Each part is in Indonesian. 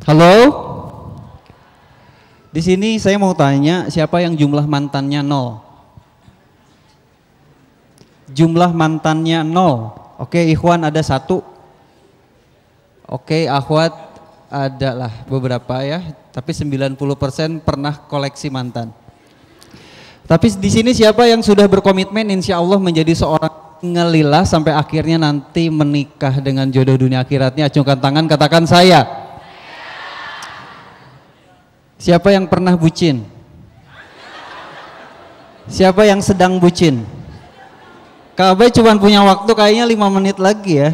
Halo? Di sini saya mau tanya siapa yang jumlah mantannya 0? Jumlah mantannya 0. Oke, Ikhwan ada 1. Oke, Akhwat ada lah beberapa ya, tapi 90% pernah koleksi mantan. Tapi di sini siapa yang sudah berkomitmen insya Allah menjadi seorang ngelilah sampai akhirnya nanti menikah dengan jodoh dunia akhiratnya? Acungkan tangan, katakan saya. Siapa yang pernah bucin? Siapa yang sedang bucin? Kak Abai cuma punya waktu kayaknya 5 menit lagi ya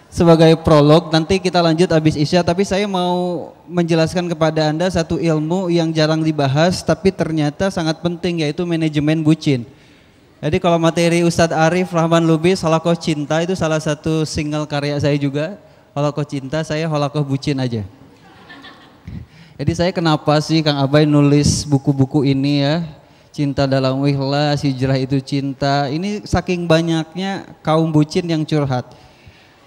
sebagai prolog, nanti kita lanjut habis Isya. Tapi saya mau menjelaskan kepada Anda satu ilmu yang jarang dibahas tapi ternyata sangat penting, yaitu manajemen bucin. Jadi kalau materi Ustadz Arif Rahman Lubis Halakoh Cinta itu salah satu single karya saya juga. Halakoh Cinta, saya halakoh bucin aja. Jadi saya kenapa sih Kang Abai nulis buku-buku ini ya, Cinta Dalam Ikhlas, Hijrah Itu Cinta. Ini saking banyaknya kaum bucin yang curhat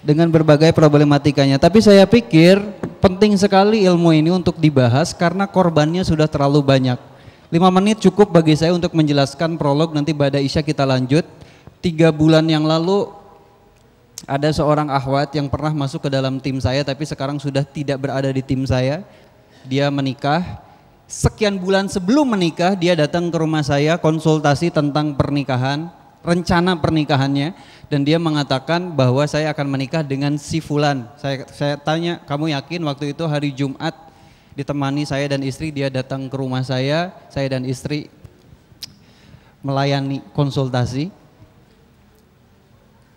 dengan berbagai problematikanya. Tapi saya pikir penting sekali ilmu ini untuk dibahas karena korbannya sudah terlalu banyak. 5 menit cukup bagi saya untuk menjelaskan prolog, nanti pada Isya kita lanjut. 3 bulan yang lalu ada seorang akhwat yang pernah masuk ke dalam tim saya tapi sekarang sudah tidak berada di tim saya. Dia menikah, sekian bulan sebelum menikah dia datang ke rumah saya konsultasi tentang pernikahan, rencana pernikahannya, dan dia mengatakan bahwa saya akan menikah dengan si fulan. Saya tanya, kamu yakin? Waktu itu hari Jumat ditemani saya dan istri, dia datang ke rumah saya dan istri melayani konsultasi.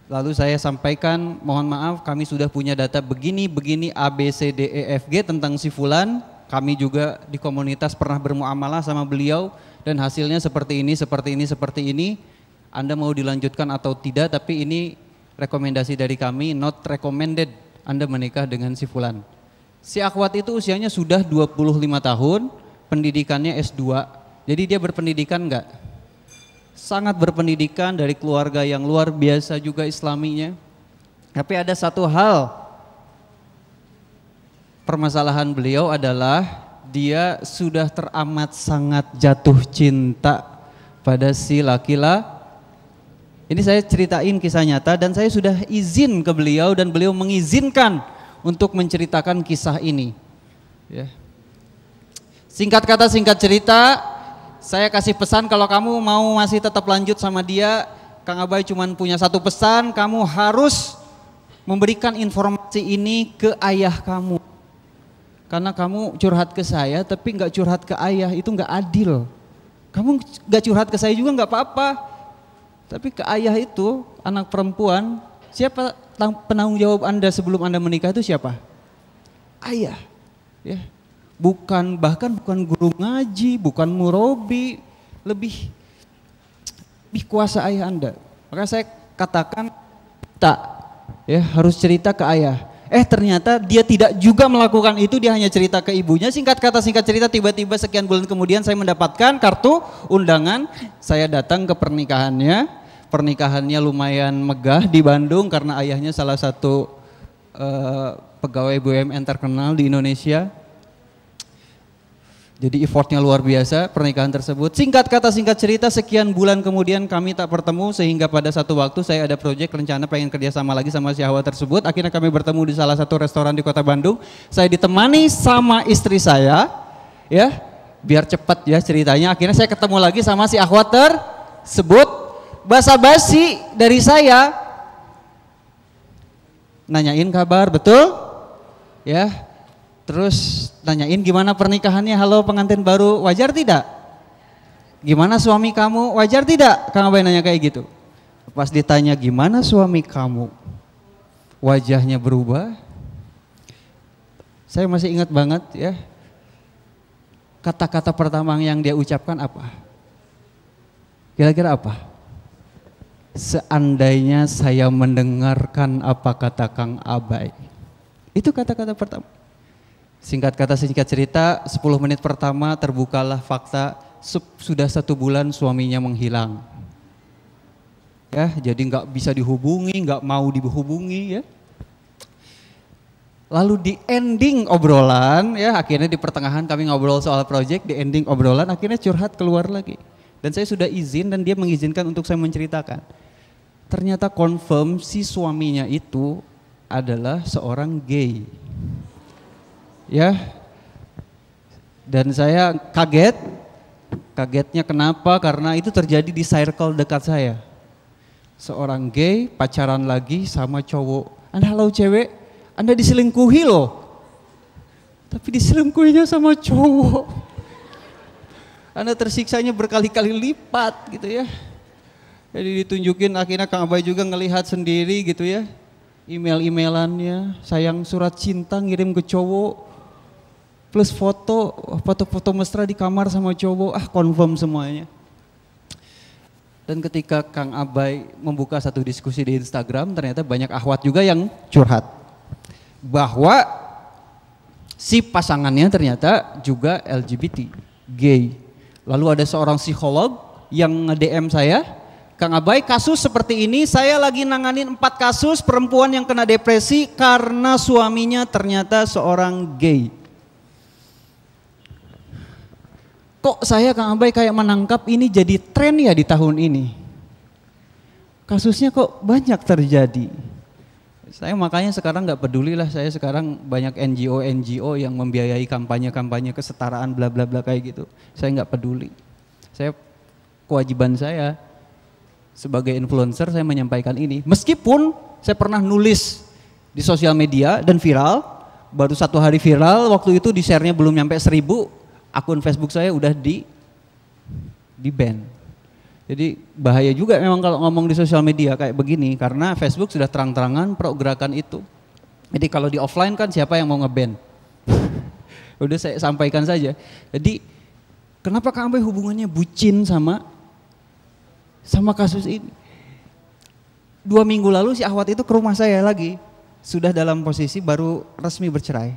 Lalu saya sampaikan, mohon maaf kami sudah punya data begini A B C D E F G tentang si fulan. Kami juga di komunitas pernah bermuamalah sama beliau dan hasilnya seperti ini. Anda mau dilanjutkan atau tidak, tapi ini rekomendasi dari kami, not recommended Anda menikah dengan si fulan. Si akhwat itu usianya sudah 25 tahun, pendidikannya S2. Jadi dia berpendidikan enggak? Sangat berpendidikan, dari keluarga yang luar biasa juga islaminya. Tapi ada satu hal, permasalahan beliau adalah dia sudah teramat sangat jatuh cinta pada si laki-laki. Ini saya ceritain kisah nyata dan saya sudah izin ke beliau dan beliau mengizinkan untuk menceritakan kisah ini. Ya. Singkat kata singkat cerita, saya kasih pesan kalau kamu mau masih tetap lanjut sama dia, Kang Abai cuma punya satu pesan, kamu harus memberikan informasi ini ke ayah kamu. Karena kamu curhat ke saya tapi nggak curhat ke ayah, itu nggak adil. Kamu nggak curhat ke saya juga nggak apa-apa, tapi ke ayah itu anak perempuan, siapa penanggung jawab Anda sebelum Anda menikah itu siapa? Ayah, ya. Bahkan bukan guru ngaji, bukan murobi, lebih kuasa ayah Anda. Maka saya katakan tak, ya harus cerita ke ayah. Ternyata dia tidak juga melakukan itu, dia hanya cerita ke ibunya. Singkat kata singkat cerita, tiba-tiba sekian bulan kemudian saya mendapatkan kartu undangan. Saya datang ke pernikahannya. Pernikahannya lumayan megah di Bandung karena ayahnya salah satu pegawai BUMN terkenal di Indonesia. Jadi effortnya luar biasa pernikahan tersebut. Singkat kata singkat cerita, sekian bulan kemudian kami tak bertemu sehingga pada satu waktu saya ada proyek rencana pengen kerjasama lagi sama si Hawa tersebut. Akhirnya kami bertemu di salah satu restoran di kota Bandung. Saya ditemani sama istri saya, ya biar cepat ya ceritanya. Akhirnya saya ketemu lagi sama si akhwat tersebut. Basa-basi dari saya, nanyain kabar, betul? Ya. Terus nanyain gimana pernikahannya, halo pengantin baru, wajar tidak? Gimana suami kamu, wajar tidak? Kang Abai nanya kayak gitu. Pas ditanya gimana suami kamu, wajahnya berubah. Saya masih ingat banget ya, kata-kata pertama yang dia ucapkan apa? Kira-kira apa? Seandainya saya mendengarkan apa kata Kang Abai. Itu kata-kata pertama. Singkat kata singkat cerita, 10 menit pertama terbukalah fakta sudah 1 bulan suaminya menghilang. Ya, jadi nggak bisa dihubungi, nggak mau dihubungi ya. Lalu di ending obrolan, ya akhirnya di pertengahan kami ngobrol soal project, di ending obrolan akhirnya curhat keluar lagi. Dan saya sudah izin dan dia mengizinkan untuk saya menceritakan. Ternyata confirm si suaminya itu adalah seorang gay. Ya. Dan saya kaget. Kagetnya kenapa? Karena itu terjadi di circle dekat saya. Seorang gay pacaran lagi sama cowok. Anda halo cewek, Anda diselingkuhi loh. Tapi diselingkuhinya sama cowok. Anda tersiksanya berkali-kali lipat gitu ya. Jadi ditunjukin akhirnya Kang Abai juga ngelihat sendiri gitu ya. Email-emailannya, sayang surat cinta ngirim ke cowok. Plus foto-foto mesra di kamar sama cowok, confirm semuanya. Dan ketika Kang Abai membuka satu diskusi di Instagram, ternyata banyak akhwat juga yang curhat. Bahwa si pasangannya ternyata juga LGBT, gay. Lalu ada seorang psikolog yang nge-DM saya, Kang Abai kasus seperti ini, saya lagi nanganin 4 kasus perempuan yang kena depresi karena suaminya ternyata seorang gay. Kok saya Kang Abai kayak menangkap ini jadi tren ya di tahun ini. Kasusnya kok banyak terjadi. Saya makanya sekarang nggak peduli lah, saya sekarang banyak NGO yang membiayai kampanye-kampanye kesetaraan bla bla bla kayak gitu. Saya nggak peduli. Saya kewajiban saya sebagai influencer saya menyampaikan ini. Meskipun saya pernah nulis di sosial media dan viral, baru 1 hari viral, waktu itu di share-nya belum nyampe 1000, akun Facebook saya udah di ban. Jadi bahaya juga memang kalau ngomong di sosial media kayak begini, karena Facebook sudah terang-terangan pro gerakan itu. Jadi kalau di offline kan siapa yang mau nge-ban? Udah saya sampaikan saja. Jadi kenapa Kang Abai hubungannya bucin sama kasus ini? 2 minggu lalu si akhwat itu ke rumah saya lagi, sudah dalam posisi baru resmi bercerai.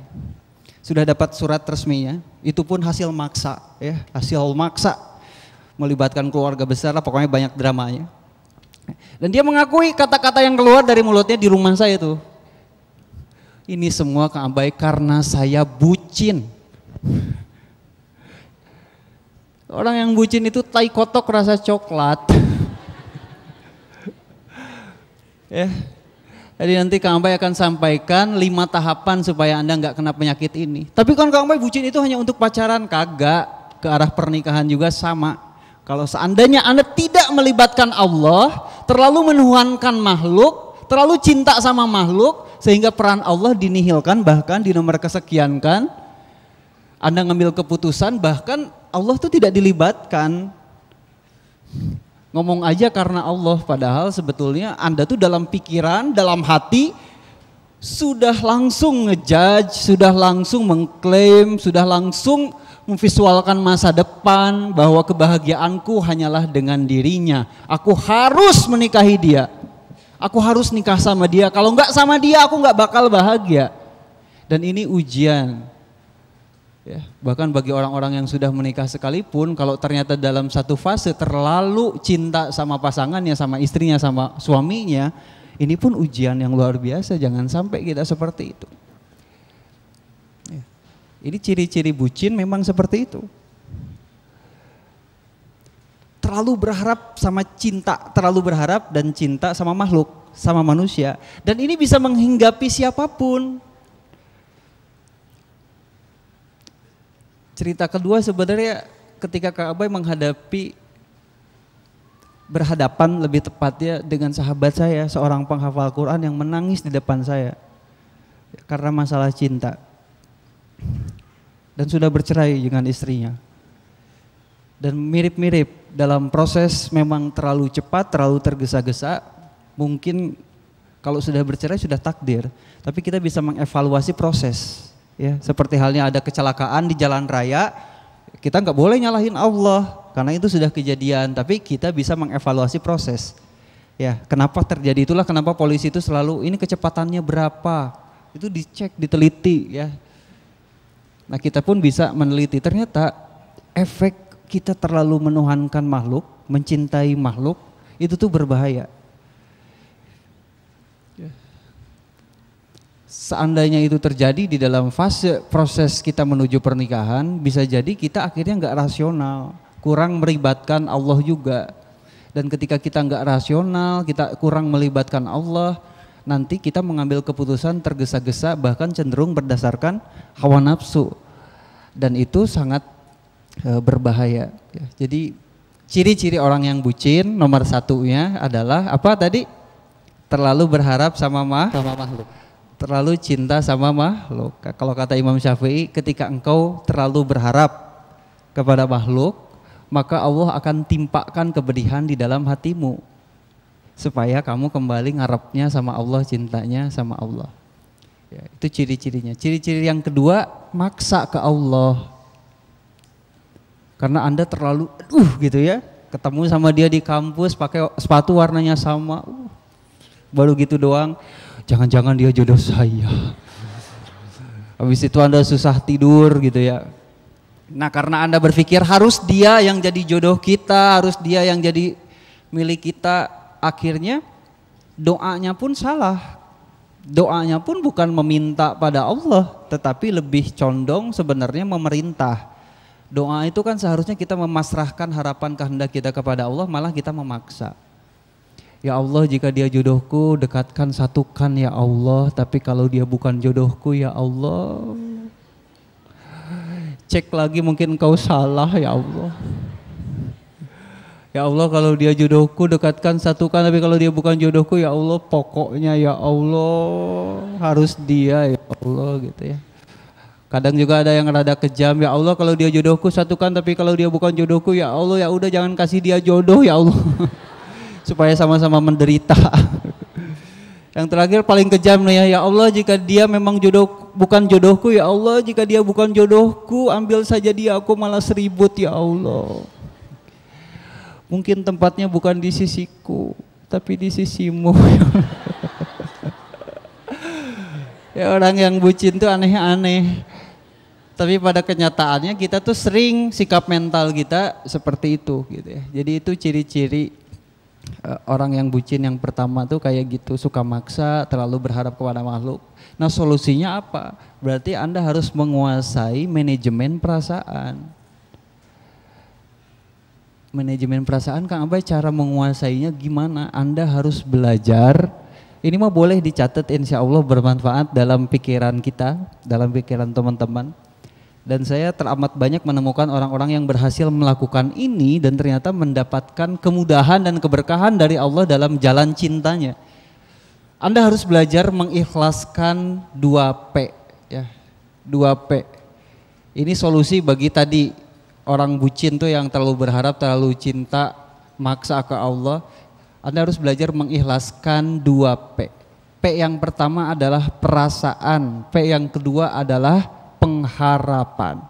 Sudah dapat surat resminya, itu pun hasil maksa ya, hasil maksa. Melibatkan keluarga besar lah, pokoknya banyak dramanya. Dan dia mengakui kata-kata yang keluar dari mulutnya di rumah saya tuh. Ini semua Kang Abai karena saya bucin. Orang yang bucin itu tai kotok rasa coklat. Ya. Jadi nanti Kang Abai akan sampaikan 5 tahapan supaya Anda nggak kena penyakit ini. Tapi kan Kang Abai bucin itu hanya untuk pacaran, kagak. Ke arah pernikahan juga sama. Kalau seandainya Anda tidak melibatkan Allah, terlalu menuhankan makhluk, terlalu cinta sama makhluk, sehingga peran Allah dinihilkan, bahkan di nomor kesekiankan, Anda ngambil keputusan, bahkan Allah itu tidak dilibatkan. Ngomong aja karena Allah, padahal sebetulnya Anda tuh dalam pikiran, dalam hati, sudah langsung ngejudge, sudah langsung mengklaim, sudah langsung memvisualkan masa depan bahwa kebahagiaanku hanyalah dengan dirinya. Aku harus menikahi dia. Aku harus nikah sama dia. Kalau enggak sama dia aku enggak bakal bahagia. Dan ini ujian. Ya, bahkan bagi orang-orang yang sudah menikah sekalipun, kalau ternyata dalam satu fase terlalu cinta sama pasangannya, sama istrinya, sama suaminya, ini pun ujian yang luar biasa. Jangan sampai kita seperti itu. Ini ciri-ciri bucin memang seperti itu. Terlalu berharap sama cinta, terlalu berharap dan cinta sama makhluk, sama manusia. Dan ini bisa menghinggapi siapapun. Cerita kedua sebenarnya ketika Kang Abai berhadapan lebih tepatnya dengan sahabat saya, seorang penghafal Quran yang menangis di depan saya. Karena masalah cinta. Dan sudah bercerai dengan istrinya. Dan mirip-mirip dalam proses memang terlalu cepat, terlalu tergesa-gesa. Mungkin kalau sudah bercerai sudah takdir, tapi kita bisa mengevaluasi proses. Ya, seperti halnya ada kecelakaan di jalan raya, kita nggak boleh nyalahin Allah karena itu sudah kejadian, tapi kita bisa mengevaluasi proses. Ya, kenapa terjadi, itulah kenapa polisi itu selalu ini kecepatannya berapa, itu dicek, diteliti ya. Nah kita pun bisa meneliti, ternyata efek kita terlalu menuhankan makhluk, mencintai makhluk, itu tuh berbahaya. seandainya itu terjadi di dalam fase proses kita menuju pernikahan, bisa jadi kita akhirnya nggak rasional, kurang melibatkan Allah juga. Dan ketika kita nggak rasional, kita kurang melibatkan Allah, nanti kita mengambil keputusan tergesa-gesa, bahkan cenderung berdasarkan hawa nafsu, dan itu sangat berbahaya. Jadi ciri-ciri orang yang bucin nomor satunya adalah apa tadi? Terlalu berharap sama makhluk. Terlalu cinta sama makhluk. Kalau kata Imam Syafi'i, ketika engkau terlalu berharap kepada makhluk, maka Allah akan timpakan kepedihan di dalam hatimu, supaya kamu kembali ngarepnya sama Allah, cintanya sama Allah. Ya, itu ciri-cirinya. Ciri-ciri yang kedua, maksa ke Allah. Karena Anda terlalu gitu ya, ketemu sama dia di kampus pakai sepatu warnanya sama, baru gitu doang, jangan-jangan dia jodoh saya. Habis itu Anda susah tidur gitu ya. Nah, karena Anda berpikir harus dia yang jadi jodoh kita, harus dia yang jadi milik kita, akhirnya doanya pun salah. Doanya pun bukan meminta pada Allah, tetapi lebih condong sebenarnya memerintah. Doa itu kan seharusnya kita memasrahkan harapan kehendak kita kepada Allah, malah kita memaksa. Ya Allah, jika dia jodohku, dekatkan, satukan ya Allah, tapi kalau dia bukan jodohku ya Allah, cek lagi mungkin engkau salah ya Allah. Ya Allah, kalau dia jodohku dekatkan, satukan, tapi kalau dia bukan jodohku ya Allah, pokoknya ya Allah harus dia ya Allah gitu ya. Kadang juga ada yang rada kejam, ya Allah kalau dia jodohku satukan, tapi kalau dia bukan jodohku ya Allah, ya udah jangan kasih dia jodoh ya Allah. Supaya sama-sama menderita. Yang terakhir paling kejam nih ya Allah, jika dia memang bukan jodohku ya Allah, jika dia bukan jodohku ambil saja dia, aku malas ribut ya Allah. Mungkin tempatnya bukan di sisiku, tapi di sisimu. Ya, orang yang bucin tuh aneh-aneh. Tapi pada kenyataannya kita tuh sering sikap mental kita seperti itu gitu ya. Jadi itu ciri-ciri orang yang bucin yang pertama tuh kayak gitu, suka maksa, terlalu berharap kepada makhluk. Nah, solusinya apa? Berarti Anda harus menguasai manajemen perasaan. Manajemen perasaan, Kang Abai, cara menguasainya gimana? Anda harus belajar. Ini mah boleh dicatat, insya Allah bermanfaat dalam pikiran kita, dalam pikiran teman-teman. Dan saya teramat banyak menemukan orang-orang yang berhasil melakukan ini dan ternyata mendapatkan kemudahan dan keberkahan dari Allah dalam jalan cintanya. Anda harus belajar mengikhlaskan 2P ya. 2P. Ini solusi bagi tadi orang bucin tuh yang terlalu berharap, terlalu cinta, maksa ke Allah. Anda harus belajar mengikhlaskan 2P. P yang pertama adalah perasaan, P yang kedua adalah pengharapan.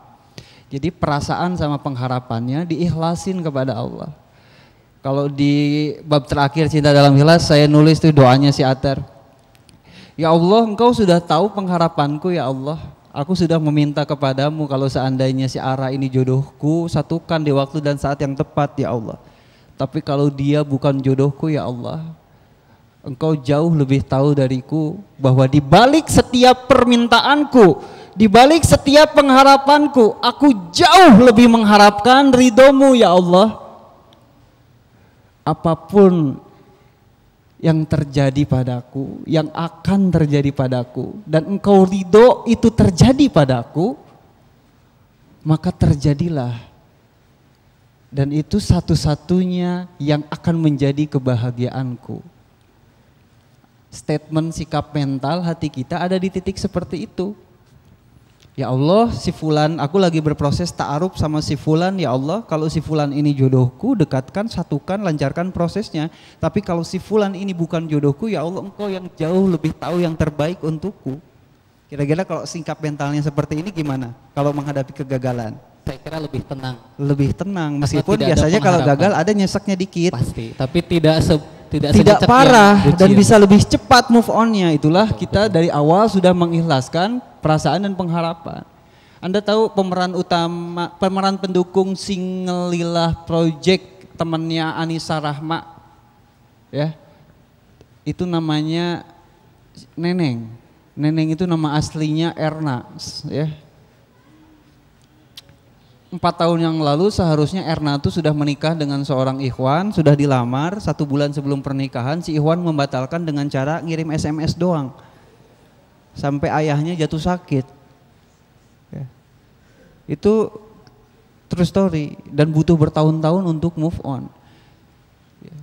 Jadi perasaan sama pengharapannya diikhlasin kepada Allah. Kalau di bab terakhir Cinta Dalam Ikhlas saya nulis tuh doanya si Atar. Ya Allah, Engkau sudah tahu pengharapanku ya Allah. Aku sudah meminta kepadamu kalau seandainya si Ara ini jodohku, satukan di waktu dan saat yang tepat ya Allah. Tapi kalau dia bukan jodohku ya Allah, Engkau jauh lebih tahu dariku bahwa di balik setiap permintaanku, di balik setiap pengharapanku, aku jauh lebih mengharapkan ridhomu ya Allah. Apapun yang terjadi padaku, yang akan terjadi padaku, dan Engkau ridho itu terjadi padaku, maka terjadilah. Dan itu satu-satunya yang akan menjadi kebahagiaanku. Statement sikap mental hati kita ada di titik seperti itu. Ya Allah, si fulan, aku lagi berproses ta'aruf sama si fulan, ya Allah, kalau si fulan ini jodohku, dekatkan, satukan, lancarkan prosesnya. Tapi kalau si fulan ini bukan jodohku, ya Allah, Engkau yang jauh lebih tahu yang terbaik untukku. Kira-kira kalau sikap mentalnya seperti ini gimana kalau menghadapi kegagalan? Saya kira lebih tenang. Lebih tenang, meskipun biasanya kalau gagal ada nyeseknya dikit. Pasti, tapi tidak parah dan bisa lebih cepat move on-nya. Itulah kita dari awal sudah mengikhlaskan perasaan dan pengharapan. Anda tahu pemeran pendukung Single Lila Project temannya Anissa Rahma ya, itu namanya Neneng Neneng itu nama aslinya Erna, ya. 4 tahun yang lalu seharusnya Erna itu sudah menikah dengan seorang ikhwan, sudah dilamar. 1 bulan sebelum pernikahan si ikhwan membatalkan dengan cara ngirim SMS doang. Sampai ayahnya jatuh sakit. Ya. Itu true story dan butuh bertahun-tahun untuk move on. Ya.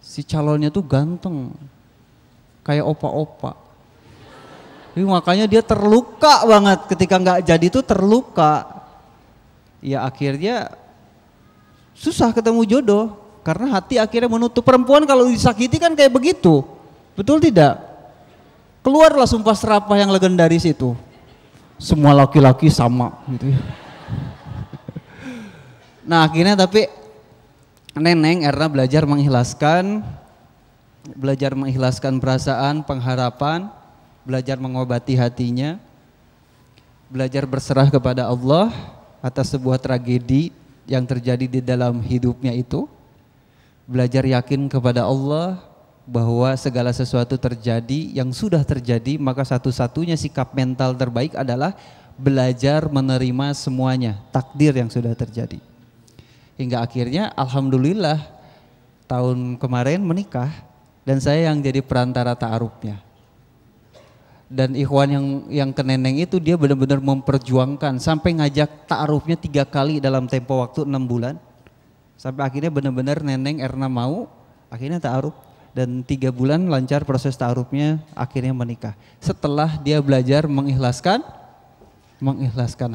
Si calonnya tuh ganteng, kayak opa-opa. Jadi makanya dia terluka banget ketika nggak jadi tuh terluka. Ya akhirnya susah ketemu jodoh karena hati akhirnya menutup. Perempuan kalau disakiti kan kayak begitu, betul tidak? Keluarlah sumpah serapah yang legendaris itu, semua laki-laki sama gitu ya. Nah akhirnya tapi Neneng Erna belajar mengikhlaskan perasaan, pengharapan, belajar mengobati hatinya, belajar berserah kepada Allah atas sebuah tragedi yang terjadi di dalam hidupnya itu, belajar yakin kepada Allah bahwa segala sesuatu terjadi yang sudah terjadi, maka satu-satunya sikap mental terbaik adalah belajar menerima semuanya, takdir yang sudah terjadi. Hingga akhirnya alhamdulillah tahun kemarin menikah dan saya yang jadi perantara ta'arufnya. Dan ikhwan yang ke Neneng itu dia benar-benar memperjuangkan sampai ngajak ta'arufnya 3 kali dalam tempo waktu 6 bulan. Sampai akhirnya benar-benar Neneng Erna mau, akhirnya ta'aruf dan 3 bulan lancar proses ta'arufnya, akhirnya menikah. Setelah dia belajar mengikhlaskan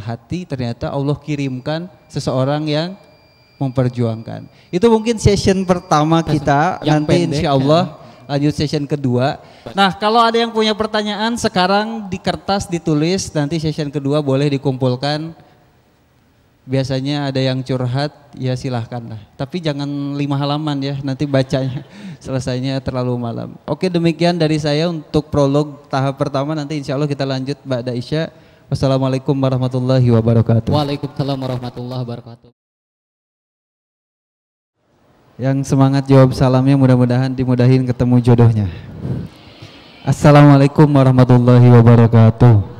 hati, ternyata Allah kirimkan seseorang yang memperjuangkan. Itu mungkin session pertama kita, nanti insya Allah lanjut session kedua. Nah kalau ada yang punya pertanyaan sekarang di kertas ditulis, nanti session kedua boleh dikumpulkan. Biasanya ada yang curhat, ya silahkan lah. Tapi jangan 5 halaman ya, nanti bacanya selesainya terlalu malam. Oke demikian dari saya untuk prolog tahap pertama, nanti insya Allah kita lanjut ba'da isya. Wassalamualaikum warahmatullahi wabarakatuh. Waalaikumsalam warahmatullahi wabarakatuh. Yang semangat jawab salamnya mudah-mudahan dimudahin ketemu jodohnya. Assalamualaikum warahmatullahi wabarakatuh.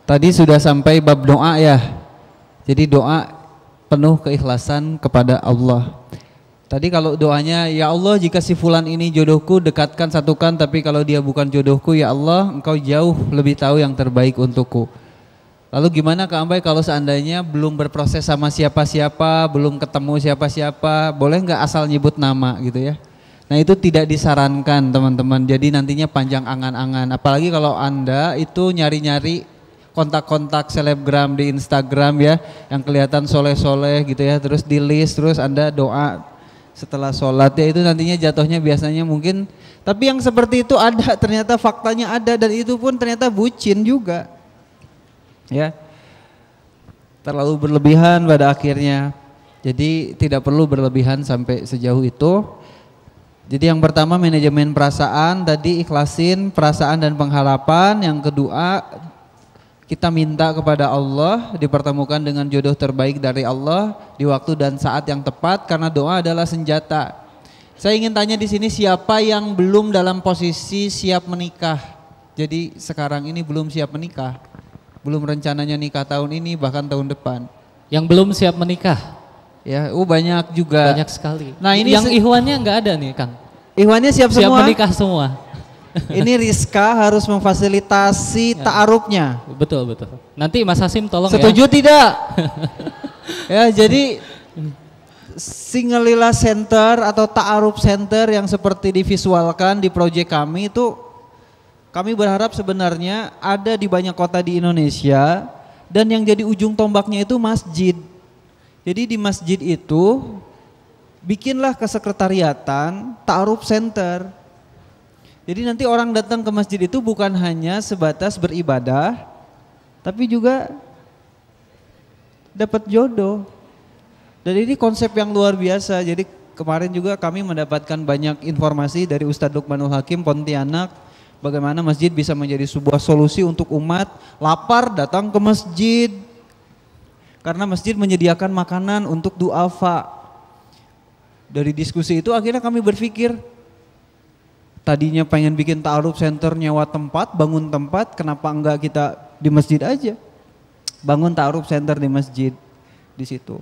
Tadi sudah sampai bab doa ya. Jadi doa penuh keikhlasan kepada Allah. Tadi kalau doanya, ya Allah jika si fulan ini jodohku dekatkan satukan, tapi kalau dia bukan jodohku ya Allah engkau jauh lebih tahu yang terbaik untukku. Lalu gimana Kak Ambay kalau seandainya belum berproses sama siapa-siapa, belum ketemu siapa-siapa, boleh nggak asal nyebut nama gitu ya? Nah itu tidak disarankan teman-teman, jadi nantinya panjang angan-angan. Apalagi kalau Anda itu nyari-nyari kontak-kontak selebgram di Instagram ya, yang kelihatan soleh-soleh gitu ya, terus di list, terus Anda doa setelah sholat ya, itu nantinya jatuhnya biasanya mungkin, tapi yang seperti itu ada, ternyata faktanya ada, dan itu pun ternyata bucin juga. Ya, terlalu berlebihan pada akhirnya. Jadi tidak perlu berlebihan sampai sejauh itu. Jadi yang pertama manajemen perasaan, tadi ikhlasin perasaan dan pengharapan. Yang kedua kita minta kepada Allah dipertemukan dengan jodoh terbaik dari Allah di waktu dan saat yang tepat, karena doa adalah senjata. Saya ingin tanya di sini, siapa yang belum dalam posisi siap menikah? Jadi sekarang ini belum siap menikah, belum rencananya nikah tahun ini bahkan tahun depan. Yang belum siap menikah? Ya, banyak juga. Banyak sekali. Nah ini yang ikhwannya nggak ada nih Kang. Ikhwannya siap semua. Siap menikah semua. Ini Rizka harus memfasilitasi ta'arufnya. Betul betul. Nanti Mas Hasim tolong. Setuju ya. Tidak? Ya jadi Singelila Center atau Ta'aruf Center yang seperti divisualkan di proyek kami itu, kami berharap sebenarnya ada di banyak kota di Indonesia, dan yang jadi ujung tombaknya itu masjid. Jadi di masjid itu bikinlah kesekretariatan Ta'aruf Center. Jadi nanti orang datang ke masjid itu bukan hanya sebatas beribadah, tapi juga dapat jodoh. Dan ini konsep yang luar biasa. Jadi kemarin juga kami mendapatkan banyak informasi dari Ustadz Lukmanul Hakim Pontianak, bagaimana masjid bisa menjadi sebuah solusi untuk umat lapar datang ke masjid. Karena masjid menyediakan makanan untuk duafa. Dari diskusi itu akhirnya kami berpikir, Tadinya pengen bikin ta'aruf center, nyewa tempat, bangun tempat, kenapa enggak kita di masjid aja? Bangun ta'aruf center di masjid di situ.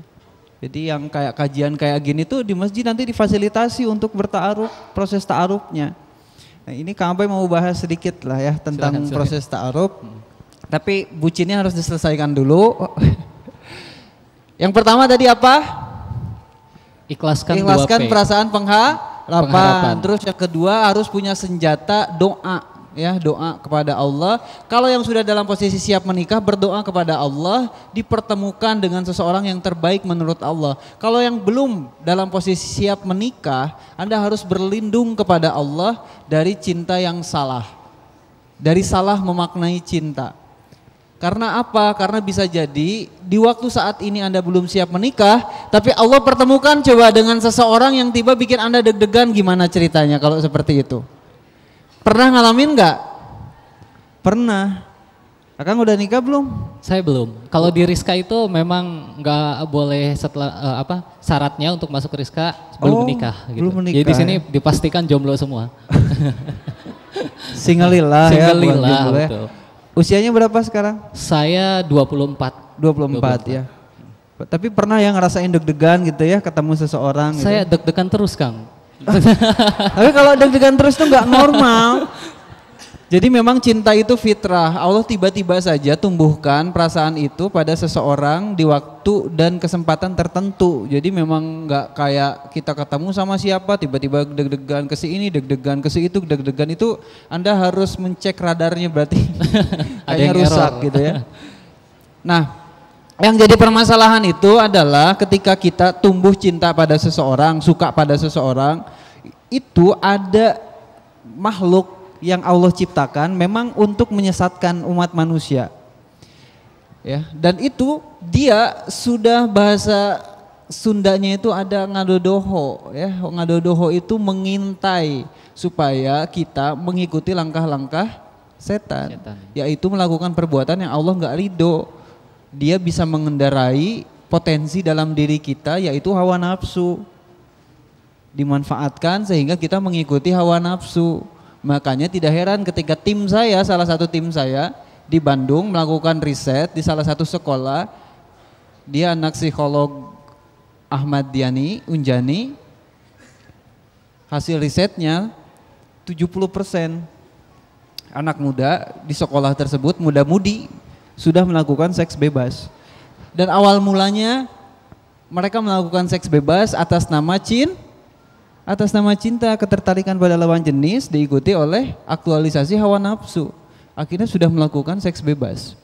Jadi yang kayak kajian kayak gini tuh di masjid nanti difasilitasi untuk berta'aruf, proses ta'arufnya. Nah, ini Kang Abai mau bahas sedikit lah ya tentang Silakan. proses ta'aruf. Tapi bucinnya harus diselesaikan dulu. Yang pertama tadi apa? Ikhlaskan Ikhlaskan 2P. perasaan pengharapan. Pengharapan. Terus yang kedua harus punya senjata doa, ya, doa kepada Allah. Kalau yang sudah dalam posisi siap menikah, berdoa kepada Allah, dipertemukan dengan seseorang yang terbaik menurut Allah. Kalau yang belum dalam posisi siap menikah, Anda harus berlindung kepada Allah dari cinta yang salah. Dari salah memaknai cinta. Karena apa? Karena bisa jadi di waktu saat ini Anda belum siap menikah, tapi Allah pertemukan coba dengan seseorang yang tiba bikin Anda deg-degan. Gimana ceritanya kalau seperti itu? Pernah ngalamin nggak? Pernah. Akang udah nikah belum? Saya belum. Kalau di Rizka itu memang nggak boleh setelah syaratnya untuk masuk Rizka belum menikah. Gitu. Belum menikah. Jadi di sini dipastikan jomblo semua. Singelillah ya. Singelillah, bukan betul. Usianya berapa sekarang? Saya 24. 24 ya. Tapi pernah ya ngerasain deg-degan gitu ya ketemu seseorang gitu? Saya deg-degan terus, Kang. Tapi kalau deg-degan terus tuh nggak normal. Jadi memang cinta itu fitrah. Allah tiba-tiba saja tumbuhkan perasaan itu pada seseorang di waktu dan kesempatan tertentu. Jadi memang nggak kayak kita ketemu sama siapa tiba-tiba deg-degan ke sini, deg-degan ke situ, deg-degan itu Anda harus mencek radarnya berarti Ada yang rusak error. gitu ya. Nah, yang jadi permasalahan itu adalah ketika kita tumbuh cinta pada seseorang, suka pada seseorang, itu ada makhluk yang Allah ciptakan memang untuk menyesatkan umat manusia. Ya, dan itu dia sudah bahasa Sundanya itu ada ngadodoho ya. Ngadodoho itu mengintai supaya kita mengikuti langkah-langkah setan. Yaitu melakukan perbuatan yang Allah nggak ridho. Dia bisa mengendarai potensi dalam diri kita yaitu hawa nafsu. Dimanfaatkan sehingga kita mengikuti hawa nafsu. Makanya tidak heran ketika tim saya, salah satu tim saya di Bandung melakukan riset di salah satu sekolah. Dia anak psikolog Ahmad Diani, Unjani. Hasil risetnya 70% anak muda di sekolah tersebut, muda-mudi, sudah melakukan seks bebas. Dan awal mulanya mereka melakukan seks bebas atas nama cinta, ketertarikan pada lawan jenis diikuti oleh aktualisasi hawa nafsu. Akhirnya sudah melakukan seks bebas.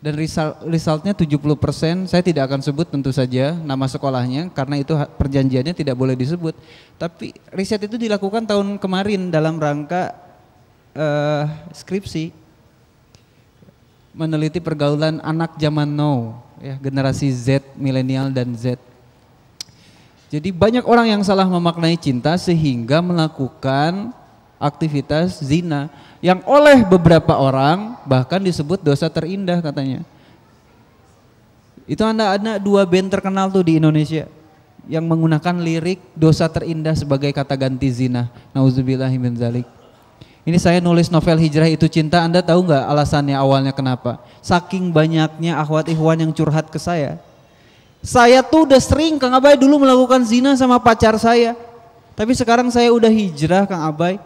Dan resultnya 70%, saya tidak akan sebut tentu saja nama sekolahnya karena itu perjanjiannya tidak boleh disebut. Tapi riset itu dilakukan tahun kemarin dalam rangka skripsi. Meneliti pergaulan anak zaman now, ya, generasi Z, milenial dan Z. Jadi banyak orang yang salah memaknai cinta sehingga melakukan aktivitas zina yang oleh beberapa orang bahkan disebut dosa terindah katanya. Itu ada 2 band terkenal tuh di Indonesia yang menggunakan lirik dosa terindah sebagai kata ganti zina. Nauzubillahi min dzalik. Ini saya nulis novel Hijrah Itu Cinta, Anda tahu nggak alasannya awalnya kenapa? Saking banyaknya akhwat ikhwan yang curhat ke saya. Saya tuh udah sering Kang Abai dulu melakukan zina sama pacar saya. Tapi sekarang saya udah hijrah Kang Abai.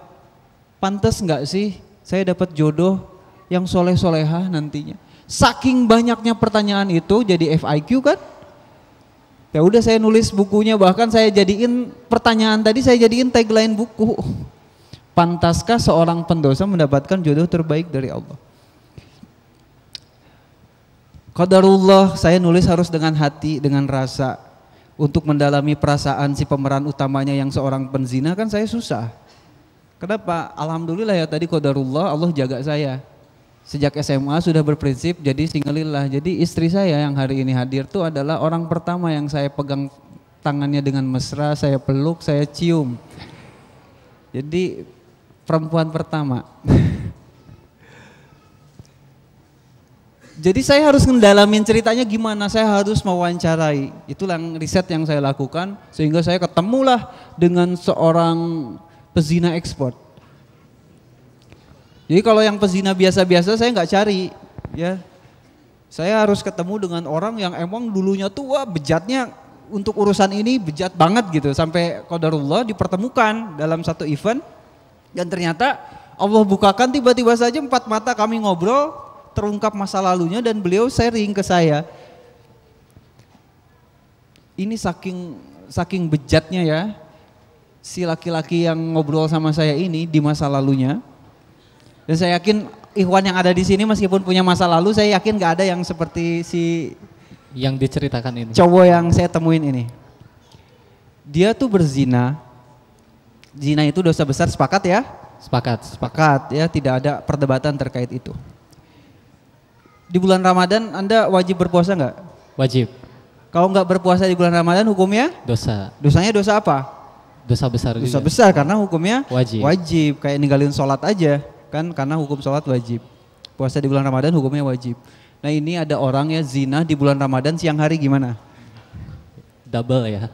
Pantas nggak sih saya dapat jodoh yang soleh-solehah nantinya? Saking banyaknya pertanyaan itu jadi FIQ kan? Ya udah saya nulis bukunya, bahkan saya jadiin pertanyaan tadi saya jadiin tagline buku. Pantaskah seorang pendosa mendapatkan jodoh terbaik dari Allah? Qadarullah, saya nulis harus dengan hati, dengan rasa. Untuk mendalami perasaan si pemeran utamanya yang seorang penzina kan saya susah. Kenapa? Alhamdulillah ya tadi qadarullah Allah jaga saya. Sejak SMA sudah berprinsip jadi singelillah. Jadi istri saya yang hari ini hadir tuh adalah orang pertama yang saya pegang tangannya dengan mesra, saya peluk, saya cium. Jadi perempuan pertama. Jadi saya harus mendalamin ceritanya gimana, saya harus mewawancarai. Itulah riset yang saya lakukan sehingga saya ketemulah dengan seorang pezina ekspor. Jadi kalau yang pezina biasa-biasa saya nggak cari, ya. Saya harus ketemu dengan orang yang emang dulunya tuh wah bejatnya untuk urusan ini bejat banget gitu. Sampai qadarullah dipertemukan dalam satu event dan ternyata Allah bukakan tiba-tiba saja 4 mata kami ngobrol, terungkap masa lalunya dan beliau sharing ke saya. Ini saking bejatnya ya si laki-laki yang ngobrol sama saya ini di masa lalunya. Dan saya yakin ikhwan yang ada di sini meskipun punya masa lalu, saya yakin gak ada yang seperti si yang diceritakan ini. Cowok yang saya temuin ini. Dia tuh berzina. Zina itu dosa besar, sepakat ya? Sepakat ya, tidak ada perdebatan terkait itu. Di bulan Ramadan Anda wajib berpuasa nggak? Wajib. Kalau nggak berpuasa di bulan Ramadan hukumnya? Dosa. Dosanya dosa apa? Dosa besar. Dosa besar karena hukumnya wajib. Kayak ninggalin sholat aja kan, karena hukum sholat wajib. Puasa di bulan Ramadan hukumnya wajib. Nah ini ada orang ya zina di bulan Ramadan siang hari gimana? Double ya.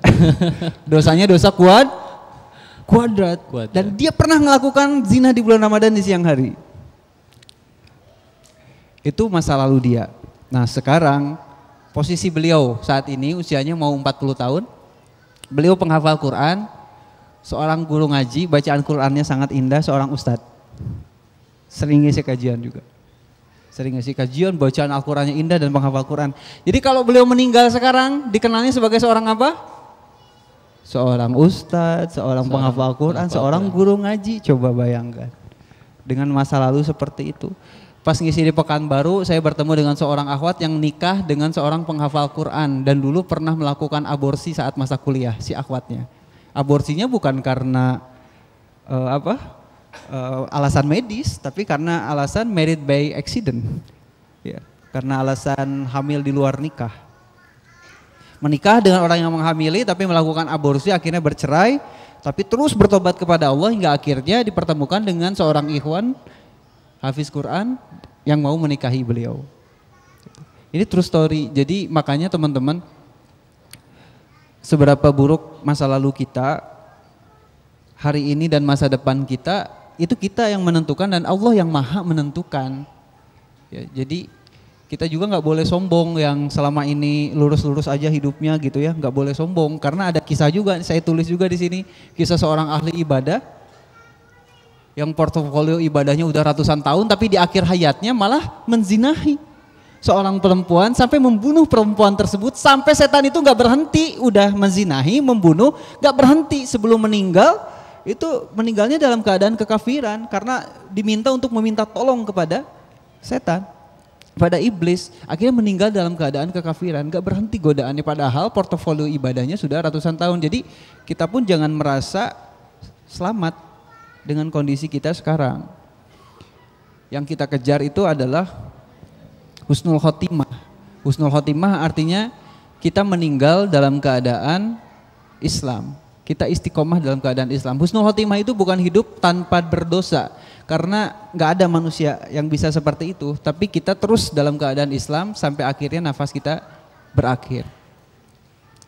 Dosanya dosa kuadrat. Dan dia pernah melakukan zina di bulan Ramadan di siang hari. Itu masa lalu dia. Nah sekarang posisi beliau saat ini usianya mau 40 tahun. Beliau penghafal Quran, seorang guru ngaji, bacaan Qurannya sangat indah, seorang ustadz. Sering ngisi kajian juga. Sering ngisi kajian, bacaan Al-Qurannya indah dan penghafal Quran. Jadi kalau beliau meninggal sekarang dikenalnya sebagai seorang apa? Seorang ustadz, seorang penghafal Quran, seorang guru ngaji. Coba bayangkan. Dengan masa lalu seperti itu. Pas ngisi di Pekanbaru, saya bertemu dengan seorang akhwat yang nikah dengan seorang penghafal Quran dan dulu pernah melakukan aborsi saat masa kuliah si akhwatnya. Aborsinya bukan karena alasan medis, tapi karena alasan married by accident, ya, karena alasan hamil di luar nikah. Menikah dengan orang yang menghamili, tapi melakukan aborsi, akhirnya bercerai, tapi terus bertobat kepada Allah hingga akhirnya dipertemukan dengan seorang ikhwan hafiz Quran yang mau menikahi beliau. Ini true story. Jadi makanya teman-teman, seberapa buruk masa lalu kita, hari ini dan masa depan kita, itu kita yang menentukan dan Allah yang maha menentukan. Ya, jadi kita juga nggak boleh sombong yang selama ini lurus-lurus aja hidupnya gitu ya, nggak boleh sombong karena ada kisah juga, saya tulis juga di sini, kisah seorang ahli ibadah yang portofolio ibadahnya udah ratusan tahun tapi di akhir hayatnya malah menzinahi seorang perempuan sampai membunuh perempuan tersebut, sampai setan itu nggak berhenti, udah menzinahi, membunuh, nggak berhenti, sebelum meninggal itu meninggalnya dalam keadaan kekafiran karena diminta untuk meminta tolong kepada setan, pada iblis, akhirnya meninggal dalam keadaan kekafiran, gak berhenti godaannya padahal portofolio ibadahnya sudah ratusan tahun. Jadi kita pun jangan merasa selamat dengan kondisi kita sekarang. Yang kita kejar itu adalah husnul khotimah. Husnul khotimah artinya kita meninggal dalam keadaan Islam. Kita istiqomah dalam keadaan Islam. Husnul khotimah itu bukan hidup tanpa berdosa, karena nggak ada manusia yang bisa seperti itu. Tapi kita terus dalam keadaan Islam sampai akhirnya nafas kita berakhir.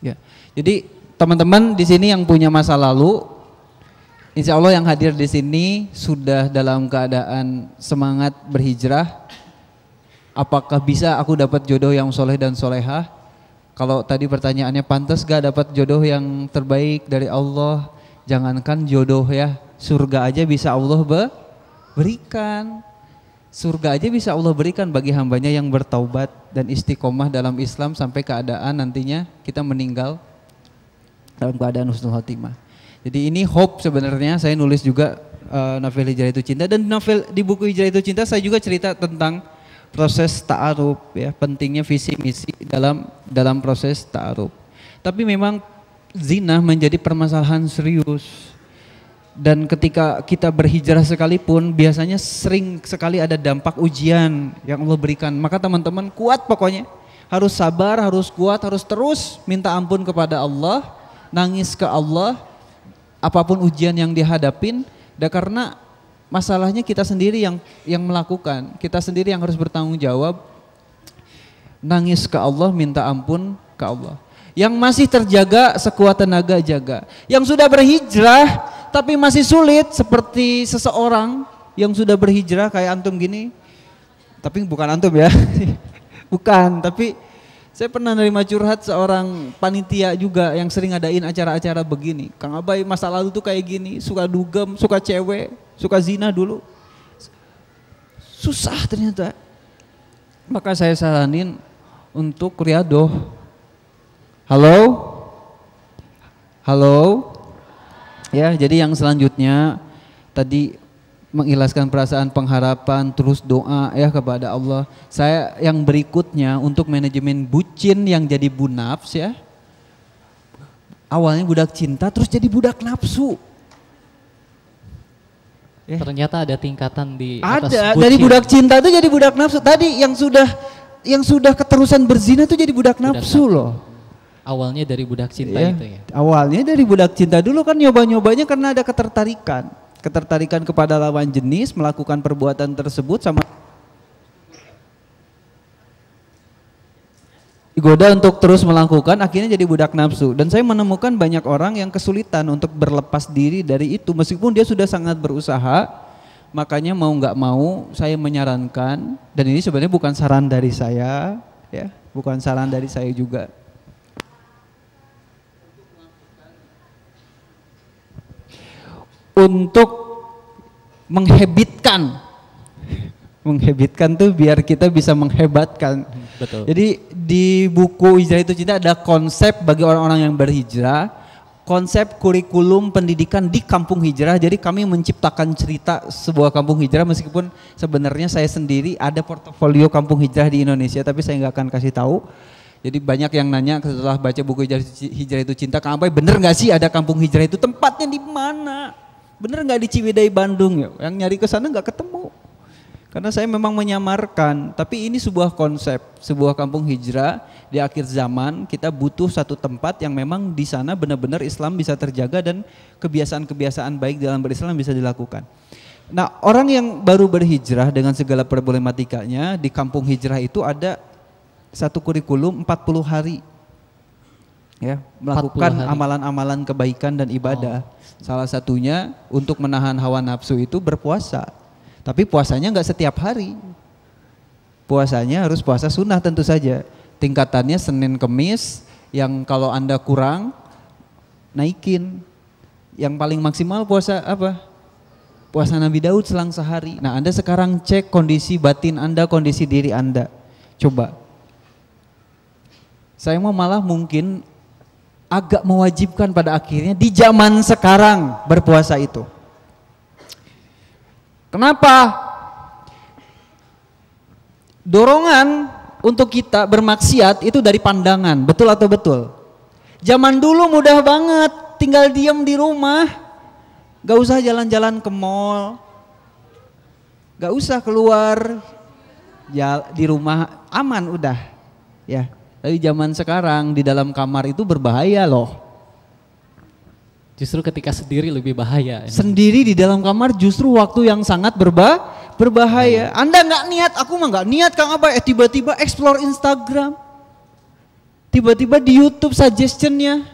Ya, jadi teman-teman di sini yang punya masa lalu, insya Allah yang hadir di sini sudah dalam keadaan semangat berhijrah. Apakah bisa aku dapat jodoh yang soleh dan solehah? Kalau tadi pertanyaannya pantas gak dapat jodoh yang terbaik dari Allah, jangankan jodoh ya, surga aja bisa Allah berikan. Surga aja bisa Allah berikan bagi hambanya yang bertaubat dan istiqomah dalam Islam sampai keadaan nantinya kita meninggal dalam keadaan husnul khotimah. Jadi ini hope sebenarnya, saya nulis juga novel Hijrah Itu Cinta, dan novel di buku Hijrah Itu Cinta saya juga cerita tentang proses ta'aruf ya, pentingnya visi misi dalam proses ta'aruf. Tapi memang zina menjadi permasalahan serius. Dan ketika kita berhijrah sekalipun biasanya sering sekali ada dampak ujian yang Allah berikan. Maka teman-teman kuat pokoknya. Harus sabar, harus kuat, harus terus minta ampun kepada Allah, nangis ke Allah apapun ujian yang dihadapin. Dan karena masalahnya kita sendiri yang melakukan, kita sendiri yang harus bertanggung jawab. Nangis ke Allah, minta ampun ke Allah. Yang masih terjaga sekuat tenaga jaga. Yang sudah berhijrah tapi masih sulit seperti seseorang yang sudah berhijrah kayak antum gini, tapi bukan antum ya, bukan, tapi saya pernah nerima curhat seorang panitia juga yang sering ngadain acara-acara begini. Kang Abai masa lalu tuh kayak gini, suka dugem, suka cewek, suka zina dulu. Susah ternyata. Maka saya saranin untuk riadoh. Halo? Halo? Ya, jadi yang selanjutnya tadi mengikhlaskan perasaan pengharapan, terus doa ya kepada Allah. Saya yang berikutnya untuk manajemen bucin yang jadi bunafs ya. Awalnya budak cinta terus jadi budak nafsu. Ya. Ternyata ada tingkatan di atas ada bucin. dari budak cinta itu jadi budak nafsu. Tadi yang sudah keterusan berzina itu jadi budak nafsu loh. Awalnya dari budak cinta Ya, itu ya. awalnya dari budak cinta dulu kan nyoba-nyobanya karena ada ketertarikan kepada lawan jenis, melakukan perbuatan tersebut sama digoda untuk terus melakukan, akhirnya jadi budak nafsu. Dan saya menemukan banyak orang yang kesulitan untuk berlepas diri dari itu meskipun dia sudah sangat berusaha. Makanya mau nggak mau saya menyarankan, dan ini sebenarnya bukan saran dari saya ya, bukan saran dari saya juga, untuk menghabitkan tuh biar kita bisa menghebatkan. Betul. Jadi di buku Hijrah Itu Cinta ada konsep bagi orang-orang yang berhijrah, konsep kurikulum pendidikan di kampung hijrah. Jadi kami menciptakan cerita sebuah kampung hijrah meskipun sebenarnya saya sendiri ada portofolio kampung hijrah di Indonesia tapi saya nggak akan kasih tahu. Jadi banyak yang nanya setelah baca buku Hijrah Itu Cinta, Kang Abai bener nggak sih ada kampung hijrah itu, tempatnya di mana? Bener nggak di Ciwidey Bandung ya? Yang nyari ke sana nggak ketemu. Karena saya memang menyamarkan, tapi ini sebuah konsep, sebuah kampung hijrah di akhir zaman. Kita butuh satu tempat yang memang di sana benar-benar Islam bisa terjaga dan kebiasaan-kebiasaan baik dalam berislam bisa dilakukan. Nah, orang yang baru berhijrah dengan segala problematikanya di kampung hijrah itu ada satu kurikulum 40 hari. Ya, melakukan amalan-amalan kebaikan dan ibadah. Salah satunya untuk menahan hawa nafsu itu berpuasa. Tapi puasanya nggak setiap hari. Puasanya harus puasa sunnah tentu saja. Tingkatannya Senin Kemis, yang kalau Anda kurang naikin. Yang paling maksimal puasa apa? Puasa Nabi Daud selang sehari. Nah, Anda sekarang cek kondisi batin Anda, kondisi diri Anda. Coba. Saya mau malah mungkin agak mewajibkan pada akhirnya di zaman sekarang berpuasa itu. Kenapa? Dorongan untuk kita bermaksiat itu dari pandangan, betul atau betul? Zaman dulu mudah banget, tinggal diam di rumah, gak usah jalan-jalan ke mall, gak usah keluar, di rumah aman udah, ya. Tapi zaman sekarang di dalam kamar itu berbahaya loh. Justru ketika sendiri lebih bahaya. Sendiri di dalam kamar justru waktu yang sangat berbahaya. Anda nggak niat, aku mah nggak niat Kang Abai. Tiba-tiba explore Instagram, tiba-tiba di YouTube suggestionnya,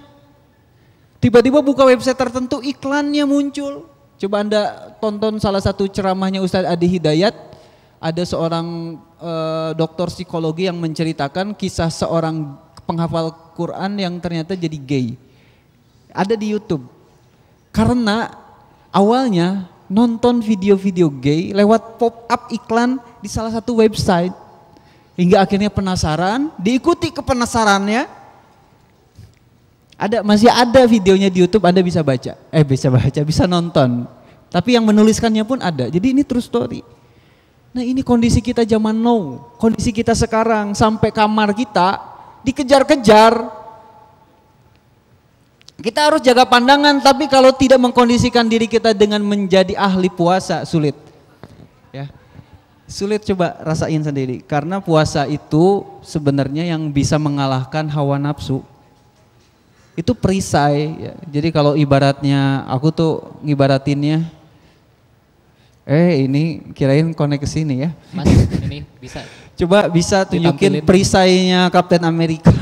tiba-tiba buka website tertentu iklannya muncul. Coba Anda tonton salah satu ceramahnya Ustadz Adi Hidayat. Ada seorang dokter psikologi yang menceritakan kisah seorang penghafal Quran yang ternyata jadi gay. Ada di YouTube. Karena awalnya nonton video-video gay lewat pop-up iklan di salah satu website. Hingga akhirnya penasaran, diikuti kepenasarannya. Masih ada videonya di YouTube, Anda bisa baca. Bisa nonton. Tapi yang menuliskannya pun ada. Jadi ini true story. Nah, ini kondisi kita zaman now, kondisi kita sekarang, sampai kamar kita dikejar-kejar. Kita harus jaga pandangan, tapi kalau tidak mengkondisikan diri kita dengan menjadi ahli puasa, sulit. Ya. Sulit, coba rasain sendiri. Karena puasa itu sebenarnya yang bisa mengalahkan hawa nafsu. Itu perisai. Ya. Jadi kalau ibaratnya, aku tuh ngibaratinnya, ini kirain konek ke sini ya. Mas, ini bisa. Coba bisa tunjukin perisainya Kapten Amerika.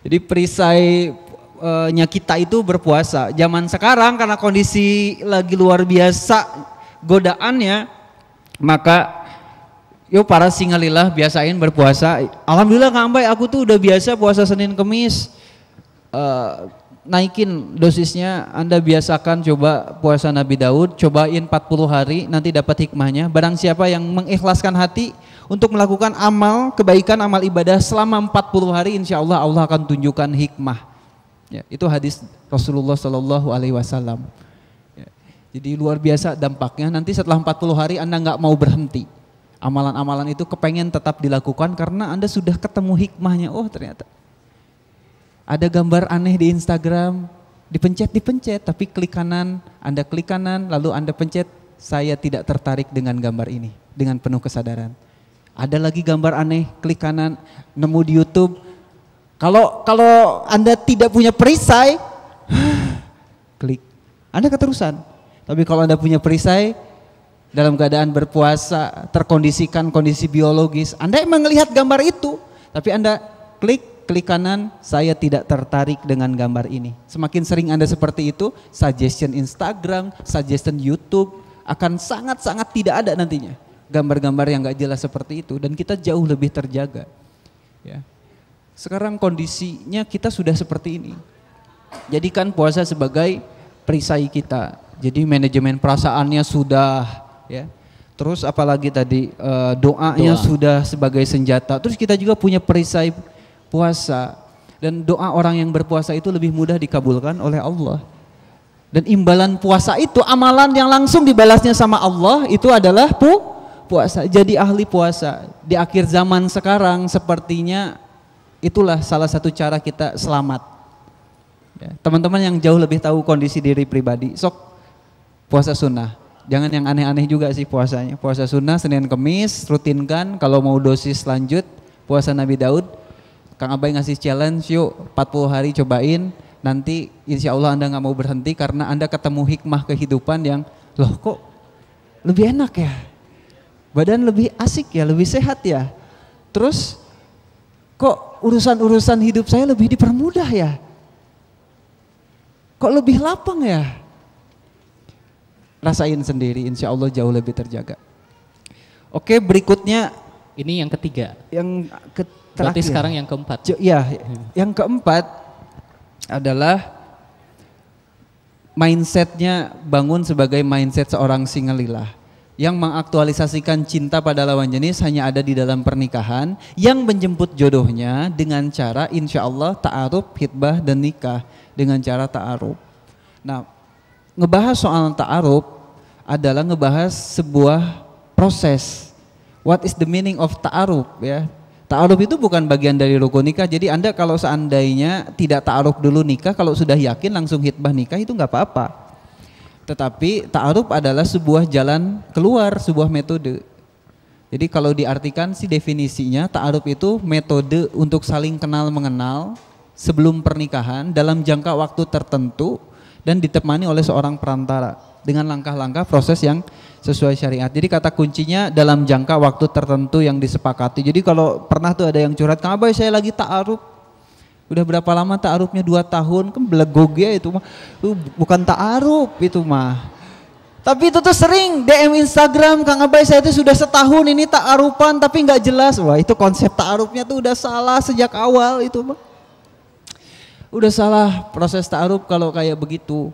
Jadi perisainya kita itu berpuasa. Zaman sekarang karena kondisi lagi luar biasa, godaannya, maka yuk para singalillah biasain berpuasa. Alhamdulillah Kang Abai, aku tuh udah biasa puasa Senin Kemis. Naikin dosisnya, Anda biasakan coba puasa Nabi Daud, cobain 40 hari, nanti dapat hikmahnya. Barang siapa yang mengikhlaskan hati untuk melakukan amal kebaikan, amal ibadah selama 40 hari, insya Allah Allah akan tunjukkan hikmah. Ya, itu hadis Rasulullah Shallallahu Alaihi Wasallam. Ya, jadi luar biasa dampaknya. Nanti setelah 40 hari Anda nggak mau berhenti. Amalan-amalan itu kepengen tetap dilakukan karena Anda sudah ketemu hikmahnya. Oh ternyata ada gambar aneh di Instagram, dipencet, tapi klik kanan, Anda klik kanan, lalu Anda pencet, saya tidak tertarik dengan gambar ini, dengan penuh kesadaran. Ada lagi gambar aneh, klik kanan, nemu di YouTube. Kalau Anda tidak punya perisai, klik, Anda keterusan. Tapi kalau Anda punya perisai, dalam keadaan berpuasa, terkondisikan kondisi biologis, Anda emang melihat gambar itu, tapi Anda klik kanan, saya tidak tertarik dengan gambar ini. Semakin sering Anda seperti itu, suggestion Instagram, suggestion YouTube akan sangat-sangat tidak ada nantinya. Gambar-gambar yang gak jelas seperti itu, dan kita jauh lebih terjaga. Ya. Sekarang kondisinya kita sudah seperti ini. Jadikan puasa sebagai perisai kita. Jadi manajemen perasaannya sudah, ya. Terus apalagi tadi doanya sudah sebagai senjata. Terus kita juga punya perisai puasa, dan doa orang yang berpuasa itu lebih mudah dikabulkan oleh Allah. Dan imbalan puasa itu, amalan yang langsung dibalasnya sama Allah itu adalah puasa. Jadi ahli puasa di akhir zaman sekarang sepertinya itulah salah satu cara kita selamat. Ya, teman-teman yang jauh lebih tahu kondisi diri pribadi, sok puasa sunnah. Jangan yang aneh-aneh juga sih puasanya. Puasa sunnah Senin Kemis, rutinkan. Kalau mau dosis lanjut puasa Nabi Daud, Kang Abai ngasih challenge, yuk 40 hari cobain, nanti insya Allah Anda gak mau berhenti karena Anda ketemu hikmah kehidupan yang, loh kok lebih enak ya, badan lebih asik ya, lebih sehat ya, terus kok urusan-urusan hidup saya lebih dipermudah ya, kok lebih lapang ya. Rasain sendiri, insya Allah jauh lebih terjaga. Oke, berikutnya. Ini yang ketiga. Yang berarti sekarang yang keempat. Ya, yang keempat adalah mindsetnya bangun sebagai mindset seorang singalillah yang mengaktualisasikan cinta pada lawan jenis hanya ada di dalam pernikahan, yang menjemput jodohnya dengan cara insya Allah ta'aruf, hitbah dan nikah dengan cara ta'aruf. Nah, ngebahas soal ta'aruf adalah ngebahas sebuah proses. What is the meaning of ta'aruf ya? Ta'aruf itu bukan bagian dari rukun nikah. Jadi Anda kalau seandainya tidak ta'aruf dulu nikah, kalau sudah yakin langsung hitbah nikah itu nggak apa-apa. Tetapi ta'aruf adalah sebuah jalan keluar, sebuah metode. Jadi kalau diartikan sih definisinya, ta'aruf itu metode untuk saling kenal mengenal sebelum pernikahan dalam jangka waktu tertentu dan ditemani oleh seorang perantara dengan langkah-langkah proses yang sesuai syariat. Jadi kata kuncinya dalam jangka waktu tertentu yang disepakati. Jadi kalau pernah tuh ada yang curhat, Kang Abai saya lagi ta'aruf, udah berapa lama ta'arufnya 2 tahun, kan belegog ya itu mah, bukan ta'aruf itu mah. Tapi itu tuh sering DM Instagram, Kang Abai saya itu sudah setahun ini ta'arufan tapi nggak jelas. Wah itu konsep ta'arufnya tuh udah salah sejak awal itu mah. Udah salah proses ta'aruf kalau kayak begitu.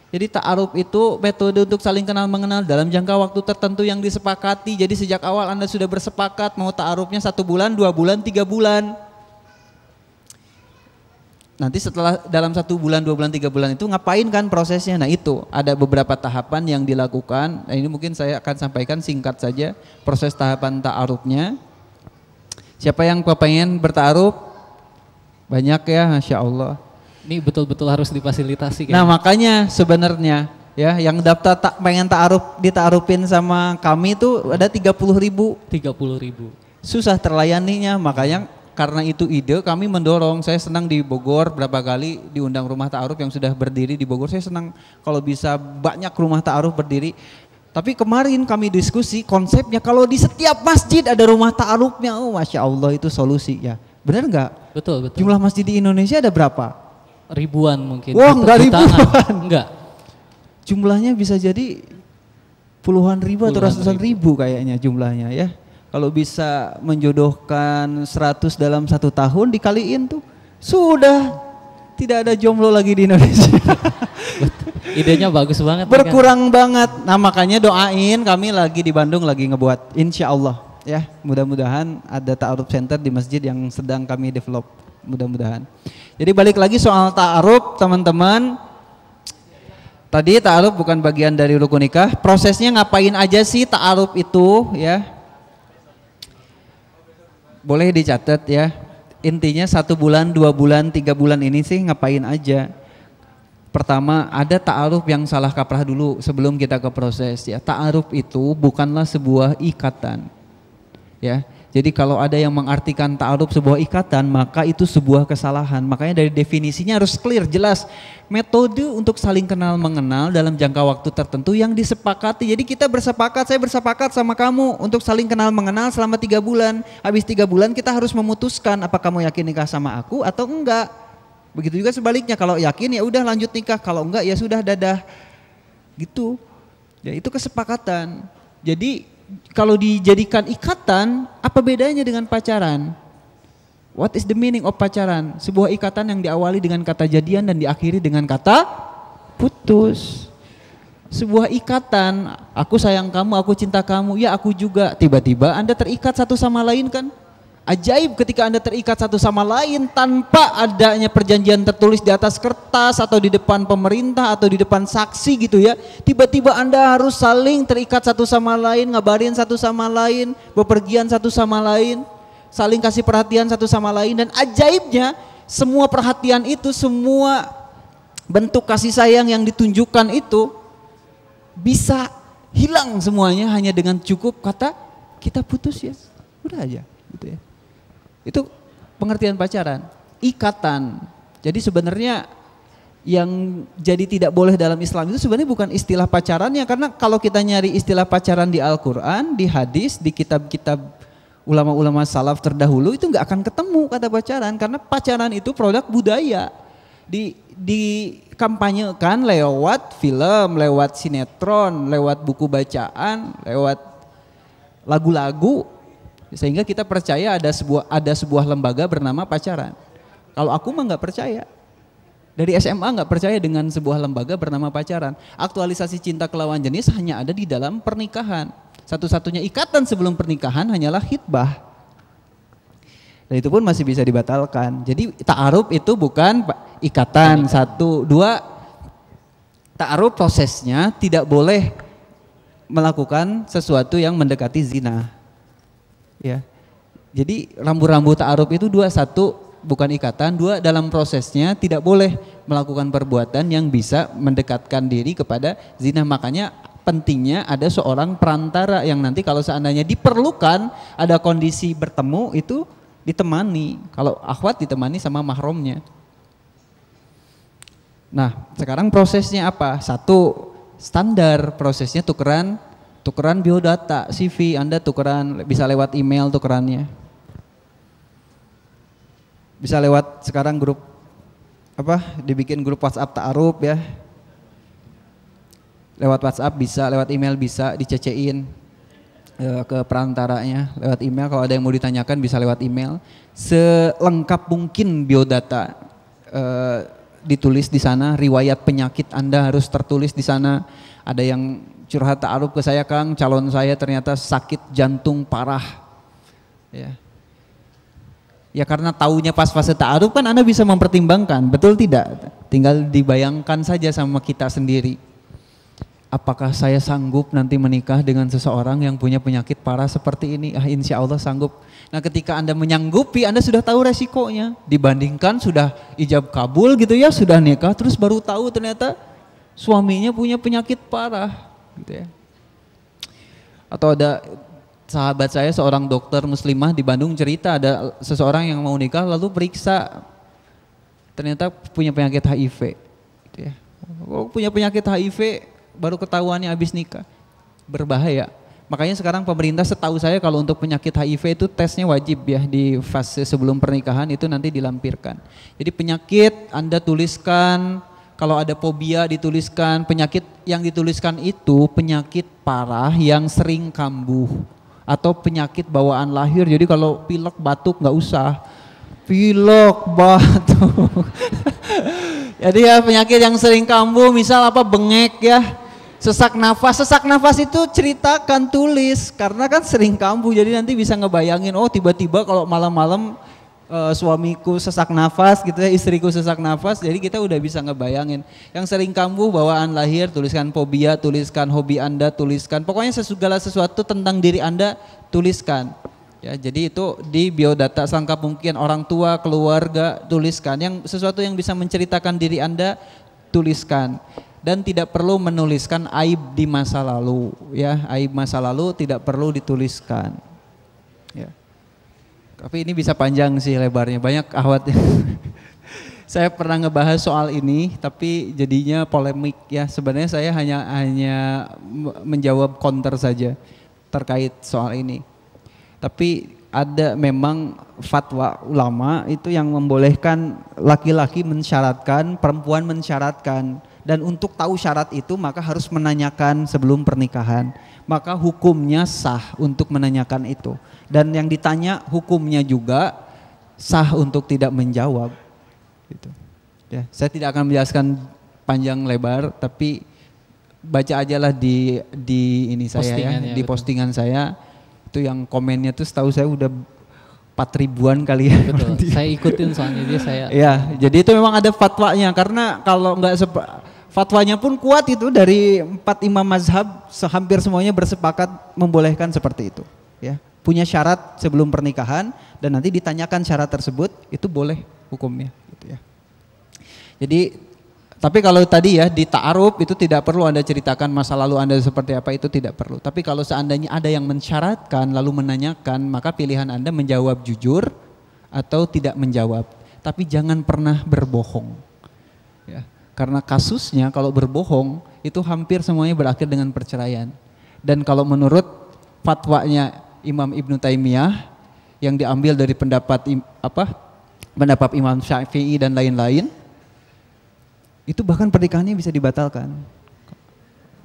Jadi ta'aruf itu metode untuk saling kenal mengenal dalam jangka waktu tertentu yang disepakati. Jadi sejak awal Anda sudah bersepakat mau ta'arufnya 1 bulan, 2 bulan, 3 bulan. Nanti setelah dalam 1 bulan, 2 bulan, 3 bulan itu ngapain kan prosesnya? Nah itu ada beberapa tahapan yang dilakukan. Nah ini mungkin saya akan sampaikan singkat saja proses tahapan ta'arufnya. Siapa yang kepengen berta'aruf? Banyak ya, Masya Allah. Ini betul-betul harus difasilitasi. Nah makanya sebenarnya ya yang daftar pengen dita'arufin sama kami itu ada 30.000. 30.000. Susah terlayaninya, makanya karena itu ide kami mendorong. Saya senang di Bogor berapa kali diundang rumah ta'aruf yang sudah berdiri di Bogor. Saya senang kalau bisa banyak rumah ta'aruf berdiri. Tapi kemarin kami diskusi konsepnya kalau di setiap masjid ada rumah ta'arufnya. Oh Masya Allah itu solusi ya. Benar nggak? Betul, betul. Jumlah masjid di Indonesia ada berapa? Ribuan mungkin. Wah enggak ribuan. Enggak. Jumlahnya bisa jadi puluhan ribu atau Puluhan ratusan ribu kayaknya jumlahnya ya. Kalau bisa menjodohkan 100 dalam 1 tahun dikaliin tuh sudah tidak ada jomblo lagi di Indonesia. Idenya bagus banget. Berkurang banget. Nah makanya doain, kami lagi di Bandung lagi ngebuat, insya Allah ya. Mudah-mudahan ada ta'aruf center di masjid yang sedang kami develop. Mudah-mudahan. Jadi balik lagi soal ta'aruf teman-teman. Tadi ta'aruf bukan bagian dari rukun nikah. Prosesnya ngapain aja sih ta'aruf itu ya? Boleh dicatat ya. Intinya 1 bulan, 2 bulan, 3 bulan ini sih ngapain aja. Pertama ada ta'aruf yang salah kaprah dulu sebelum kita ke proses ya. Ta'aruf itu bukanlah sebuah ikatan ya. Jadi kalau ada yang mengartikan ta'aruf sebuah ikatan maka itu sebuah kesalahan. Makanya dari definisinya harus clear, jelas. Metode untuk saling kenal mengenal dalam jangka waktu tertentu yang disepakati. Jadi kita bersepakat, saya bersepakat sama kamu untuk saling kenal mengenal selama 3 bulan. Habis 3 bulan kita harus memutuskan apa kamu yakin nikah sama aku atau enggak. Begitu juga sebaliknya, kalau yakin ya udah lanjut nikah, kalau enggak ya sudah dadah. Gitu. Ya itu kesepakatan. Jadi kalau dijadikan ikatan, apa bedanya dengan pacaran? What is the meaning of pacaran? Sebuah ikatan yang diawali dengan kata jadian dan diakhiri dengan kata putus. Sebuah ikatan, aku sayang kamu, aku cinta kamu, ya aku juga. Tiba-tiba Anda terikat satu sama lain kan? Ajaib ketika Anda terikat satu sama lain tanpa adanya perjanjian tertulis di atas kertas atau di depan pemerintah atau di depan saksi gitu ya. Tiba-tiba Anda harus saling terikat satu sama lain, ngabarin satu sama lain, bepergian satu sama lain, saling kasih perhatian satu sama lain. Dan ajaibnya semua perhatian itu, semua bentuk kasih sayang yang ditunjukkan itu bisa hilang semuanya hanya dengan cukup kata kita putus ya. Udah aja gitu ya. Itu pengertian pacaran, ikatan. Jadi sebenarnya yang jadi tidak boleh dalam Islam itu sebenarnya bukan istilah pacarannya, karena kalau kita nyari istilah pacaran di Al-Quran, di hadis, di kitab-kitab ulama-ulama salaf terdahulu itu nggak akan ketemu kata pacaran, karena pacaran itu produk budaya. Dikampanyekan lewat film, lewat sinetron, lewat buku bacaan, lewat lagu-lagu. Sehingga kita percaya ada sebuah lembaga bernama pacaran. Kalau aku mah nggak percaya. Dari SMA nggak percaya dengan sebuah lembaga bernama pacaran. Aktualisasi cinta kelawan jenis hanya ada di dalam pernikahan. Satu-satunya ikatan sebelum pernikahan hanyalah khitbah. Dan itu pun masih bisa dibatalkan. Jadi ta'aruf itu bukan ikatan. 1, 2, ta'aruf prosesnya tidak boleh melakukan sesuatu yang mendekati zina. Ya, jadi rambu-rambu ta'aruf itu 2, 1 bukan ikatan, 2 dalam prosesnya tidak boleh melakukan perbuatan yang bisa mendekatkan diri kepada zina. Makanya pentingnya ada seorang perantara yang nanti kalau seandainya diperlukan ada kondisi bertemu itu ditemani. Kalau akhwat ditemani sama mahramnya. Nah sekarang prosesnya apa? 1 standar prosesnya tukeran biodata, CV, Anda tukeran, bisa lewat email tukerannya. Bisa lewat sekarang grup, dibikin grup WhatsApp ta'aruf ya. Lewat WhatsApp bisa, lewat email bisa, dicecein ke perantaranya. Lewat email, kalau ada yang mau ditanyakan bisa lewat email. Selengkap mungkin biodata ditulis di sana, riwayat penyakit Anda harus tertulis di sana. Ada yang curhat ta'aruf ke saya, Kang, calon saya ternyata sakit jantung parah. Ya karena taunya pas fase ta'aruf kan Anda bisa mempertimbangkan, betul tidak? Tinggal dibayangkan saja sama kita sendiri. Apakah saya sanggup nanti menikah dengan seseorang yang punya penyakit parah seperti ini? Insya Allah sanggup. Nah ketika Anda menyanggupi, Anda sudah tahu resikonya. Dibandingkan sudah ijab kabul gitu ya, sudah nikah terus baru tahu ternyata suaminya punya penyakit parah. Gitu ya. Atau ada sahabat saya seorang dokter muslimah di Bandung cerita ada seseorang yang mau nikah lalu periksa ternyata punya penyakit HIV gitu ya. Punya penyakit HIV baru ketahuannya habis nikah, berbahaya. Makanya sekarang pemerintah setahu saya kalau untuk penyakit HIV itu tesnya wajib ya di fase sebelum pernikahan itu nanti dilampirkan. Jadi penyakit Anda tuliskan Kalau ada fobia dituliskan, penyakit yang dituliskan itu penyakit parah yang sering kambuh atau penyakit bawaan lahir. Jadi kalau pilek batuk nggak usah. Pilek batuk. Jadi ya penyakit yang sering kambuh, misal apa bengek ya. Sesak nafas itu ceritakan tulis karena kan sering kambuh. Jadi nanti bisa ngebayangin, oh tiba-tiba kalau malam-malam suamiku sesak nafas gitu ya, istriku sesak nafas, jadi kita udah bisa ngebayangin. Yang sering kambuh bawaan lahir, tuliskan fobia, tuliskan hobi Anda, tuliskan pokoknya segala sesuatu tentang diri Anda tuliskan. Ya, jadi itu di biodata selengkap mungkin, orang tua, keluarga, tuliskan. Yang sesuatu yang bisa menceritakan diri Anda tuliskan. Dan tidak perlu menuliskan aib di masa lalu, ya, aib masa lalu tidak perlu dituliskan. Ya. Tapi ini bisa panjang sih lebarnya, banyak akhwat. Saya pernah ngebahas soal ini, tapi jadinya polemik ya. Sebenarnya saya hanya menjawab counter saja terkait soal ini. Tapi ada memang fatwa ulama itu yang membolehkan laki-laki mensyaratkan, perempuan mensyaratkan. Dan untuk tahu syarat itu maka harus menanyakan sebelum pernikahan. Maka hukumnya sah untuk menanyakan itu. Dan yang ditanya hukumnya juga sah untuk tidak menjawab. Gitu. Ya, saya tidak akan menjelaskan panjang lebar, tapi baca aja lah di ini saya ya, di postingan saya. Itu yang komennya tuh setahu saya udah 4.000-an kali ya. Betul. Saya ikutin soalnya dia saya. Ya, jadi itu memang ada fatwanya karena kalau nggak fatwanya pun kuat itu dari 4 imam mazhab hampir semuanya bersepakat membolehkan seperti itu. Ya, punya syarat sebelum pernikahan dan nanti ditanyakan syarat tersebut itu boleh hukumnya. Gitu ya. Jadi tapi kalau tadi ya di ta'aruf itu tidak perlu Anda ceritakan masa lalu Anda seperti apa, itu tidak perlu. Tapi kalau seandainya ada yang mensyaratkan lalu menanyakan, maka pilihan Anda menjawab jujur atau tidak menjawab. Tapi jangan pernah berbohong. Ya. Karena kasusnya kalau berbohong itu hampir semuanya berakhir dengan perceraian. Dan kalau menurut fatwanya Imam Ibnu Taimiyah yang diambil dari pendapat Imam Syafi'i dan lain-lain, itu bahkan pernikahannya bisa dibatalkan.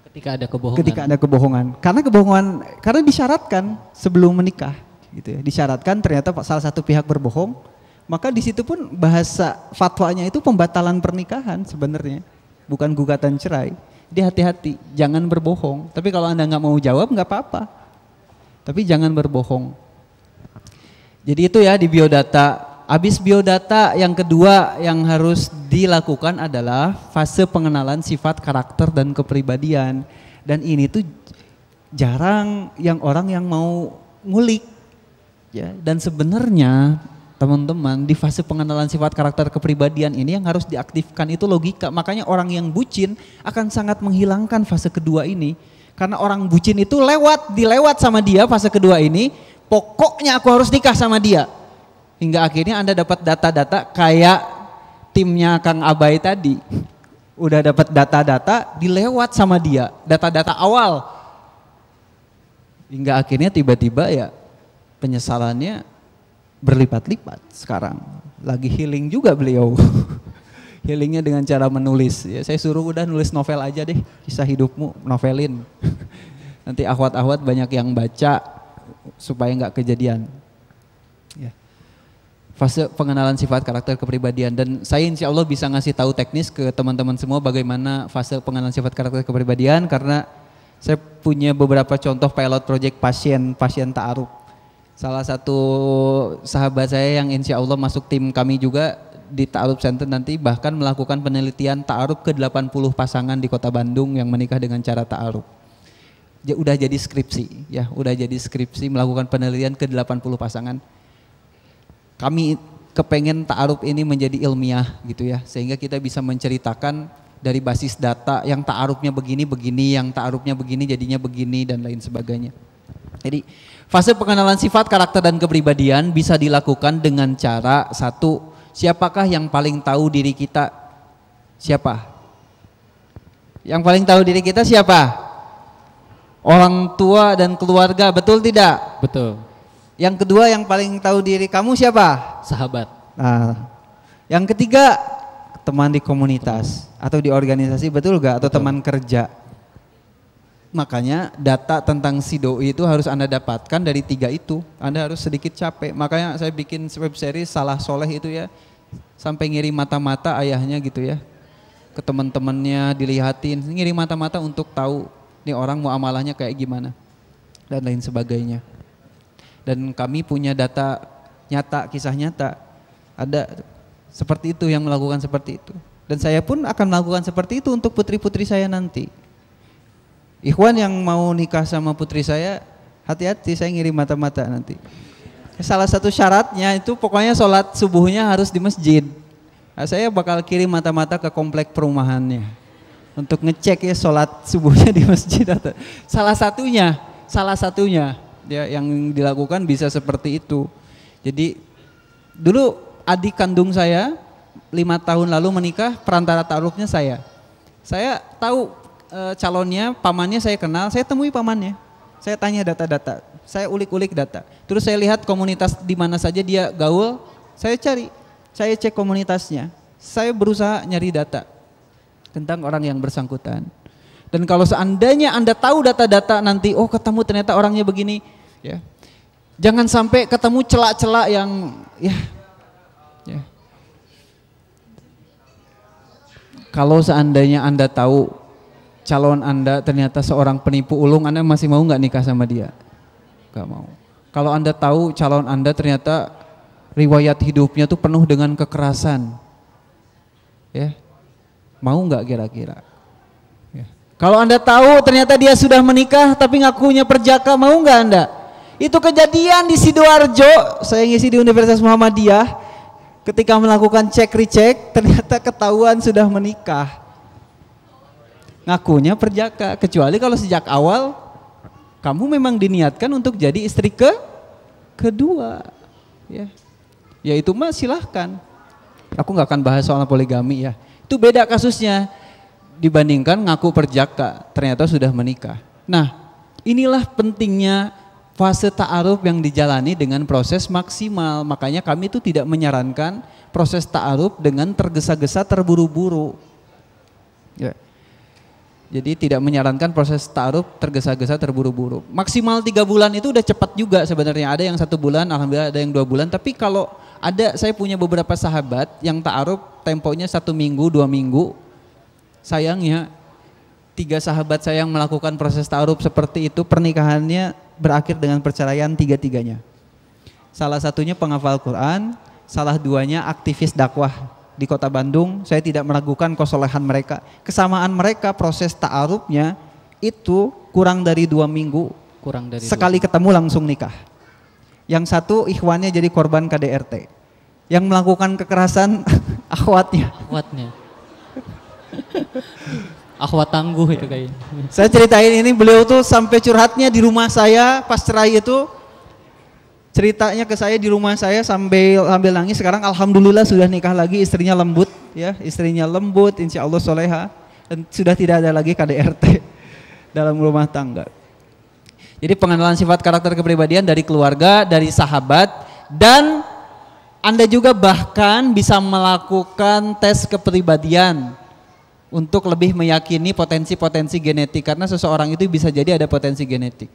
Ketika ada kebohongan. Karena disyaratkan sebelum menikah, gitu ya. Disyaratkan ternyata salah satu pihak berbohong. Maka di situ pun bahasa fatwanya itu pembatalan pernikahan sebenarnya, bukan gugatan cerai. Jadi hati-hati, jangan berbohong. Tapi kalau Anda nggak mau jawab nggak apa-apa. Tapi jangan berbohong. Jadi itu ya di biodata. Habis biodata yang kedua yang harus dilakukan adalah fase pengenalan sifat, karakter dan kepribadian. Dan ini tuh jarang orang yang mau ngulik. Ya, dan sebenarnya teman-teman, di fase pengenalan sifat, karakter, kepribadian ini yang harus diaktifkan itu logika. Makanya orang yang bucin akan sangat menghilangkan fase kedua ini. Karena orang bucin itu dilewat sama dia fase kedua ini, pokoknya aku harus nikah sama dia. Hingga akhirnya Anda dapat data-data kayak timnya Kang Abai tadi. Udah dapat data-data dilewat sama dia, data-data awal. Hingga akhirnya tiba-tiba ya penyesalannya berlipat-lipat sekarang. Lagi healing juga beliau. Healingnya dengan cara menulis. Ya, saya suruh udah nulis novel aja deh, kisah hidupmu, novelin. Nanti akhwat-akhwat banyak yang baca supaya nggak kejadian. Ya. Fase pengenalan sifat, karakter, kepribadian, dan saya insya Allah bisa ngasih tahu teknis ke teman-teman semua bagaimana fase pengenalan sifat, karakter, kepribadian karena saya punya beberapa contoh pilot project pasien ta'aruf. Salah satu sahabat saya yang insya Allah masuk tim kami juga di Ta'aruf Center nanti bahkan melakukan penelitian ta'aruf ke 80 pasangan di Kota Bandung yang menikah dengan cara ta'aruf. Udah jadi skripsi, ya udah jadi skripsi melakukan penelitian ke 80 pasangan. Kami kepengen ta'aruf ini menjadi ilmiah gitu ya, sehingga kita bisa menceritakan dari basis data yang ta'arufnya begini, yang ta'arufnya begini jadinya begini dan lain sebagainya. Jadi fase pengenalan sifat, karakter dan kepribadian bisa dilakukan dengan cara satu, siapakah yang paling tahu diri kita? Siapa? Yang paling tahu diri kita siapa? Orang tua dan keluarga, betul tidak? Betul. Yang kedua yang paling tahu diri kamu siapa? Sahabat. Nah, yang ketiga teman di komunitas atau di organisasi, betul gak? Atau teman kerja. Makanya data tentang si doi itu harus Anda dapatkan dari 3 itu. Anda harus sedikit capek. Makanya saya bikin web series Salah Soleh itu ya, sampai ngirim mata-mata ayahnya gitu ya, ke teman-temannya dilihatin, ngirim mata-mata untuk tahu nih orang muamalahnya kayak gimana dan lain sebagainya. Dan kami punya data nyata, kisah nyata, ada seperti itu yang melakukan seperti itu. Dan saya pun akan melakukan seperti itu untuk putri-putri saya nanti. Ikhwan yang mau nikah sama putri saya, hati-hati, saya ngirim mata-mata nanti. Salah satu syaratnya itu pokoknya sholat subuhnya harus di masjid. Nah, saya bakal kirim mata-mata ke komplek perumahannya untuk ngecek ya sholat subuhnya di masjid atau salah satunya ya yang dilakukan bisa seperti itu. Jadi dulu adik kandung saya 5 tahun lalu menikah, perantara ta'arufnya saya. Saya tahu calonnya, pamannya saya kenal, saya temui pamannya. Saya tanya data-data, saya ulik-ulik data. Terus saya lihat komunitas di mana saja dia gaul, saya cari, saya cek komunitasnya. Saya berusaha nyari data tentang orang yang bersangkutan. Dan kalau seandainya Anda tahu data-data nanti, oh ketemu ternyata orangnya begini, ya. Jangan sampai ketemu celak-celak yang ya. Kalau seandainya Anda tahu calon Anda ternyata seorang penipu ulung, Anda masih mau nggak nikah sama dia? Gak mau. Kalau Anda tahu calon Anda ternyata riwayat hidupnya tuh penuh dengan kekerasan, ya, mau nggak kira-kira? Ya. Kalau Anda tahu ternyata dia sudah menikah tapi ngakunya perjaka, mau nggak Anda? Itu kejadian di Sidoarjo, saya ngisi di Universitas Muhammadiyah, ketika melakukan cek recheck ternyata ketahuan sudah menikah, ngakunya perjaka. Kecuali kalau sejak awal kamu memang diniatkan untuk jadi istri kedua, ya. Ya itu mah silahkan. Aku nggak akan bahas soal poligami ya. Itu beda kasusnya dibandingkan ngaku perjaka ternyata sudah menikah. Nah, inilah pentingnya fase ta'aruf yang dijalani dengan proses maksimal. Makanya kami itu tidak menyarankan proses ta'aruf dengan tergesa-gesa, terburu-buru. Ya. Jadi tidak menyarankan proses ta'aruf tergesa-gesa, terburu-buru. Maksimal 3 bulan itu udah cepat juga sebenarnya. Ada yang 1 bulan, alhamdulillah ada yang 2 bulan. Tapi kalau ada, saya punya beberapa sahabat yang ta'aruf temponya 1 minggu, 2 minggu. Sayangnya 3 sahabat saya yang melakukan proses ta'aruf seperti itu, pernikahannya berakhir dengan perceraian 3-tiganya. Salah satunya penghafal Quran, salah 2-nya aktivis dakwah di Kota Bandung. Saya tidak meragukan kesolehan mereka. Kesamaan mereka proses ta'arufnya itu kurang dari 2 minggu. Sekali ketemu langsung nikah. Yang satu ikhwannya jadi korban KDRT. Yang melakukan kekerasan akhwatnya. Akhwat tangguh itu kayaknya. Saya ceritain ini, beliau tuh sampai curhatnya di rumah saya pas cerai itu. Ceritanya ke saya di rumah saya sambil nangis. Sekarang alhamdulillah sudah nikah lagi, istrinya lembut ya, istrinya lembut, insya Allah soleha, dan sudah tidak ada lagi KDRT dalam rumah tangga. Jadi pengenalan sifat karakter kepribadian dari keluarga, dari sahabat, dan Anda juga bahkan bisa melakukan tes kepribadian untuk lebih meyakini potensi-potensi genetik, karena seseorang itu bisa jadi ada potensi genetik.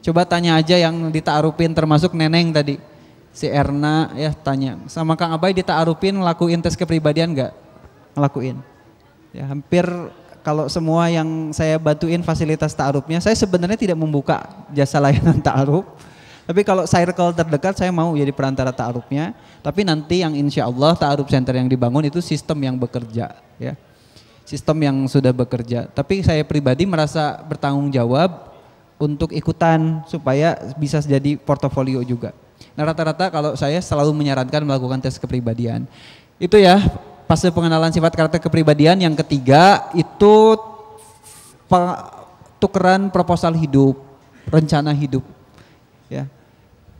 Coba tanya aja yang dita'arufin, termasuk Neneng tadi, si Erna ya, tanya sama Kang Abai, dita'arufin ngelakuin tes kepribadian enggak? Ngelakuin. Ya, hampir kalau semua yang saya bantuin fasilitas ta'arufnya, saya sebenarnya tidak membuka jasa layanan ta'aruf. Tapi kalau circle terdekat saya mau jadi perantara ta'arufnya. Tapi nanti yang insya Allah ta'aruf center yang dibangun itu sistem yang bekerja, ya. Sistem yang sudah bekerja. Tapi saya pribadi merasa bertanggung jawab untuk ikutan supaya bisa jadi portofolio juga. Nah, rata-rata kalau saya selalu menyarankan melakukan tes kepribadian. Itu ya, fase pengenalan sifat karakter kepribadian. Yang ketiga itu tukeran proposal hidup, rencana hidup. Ya.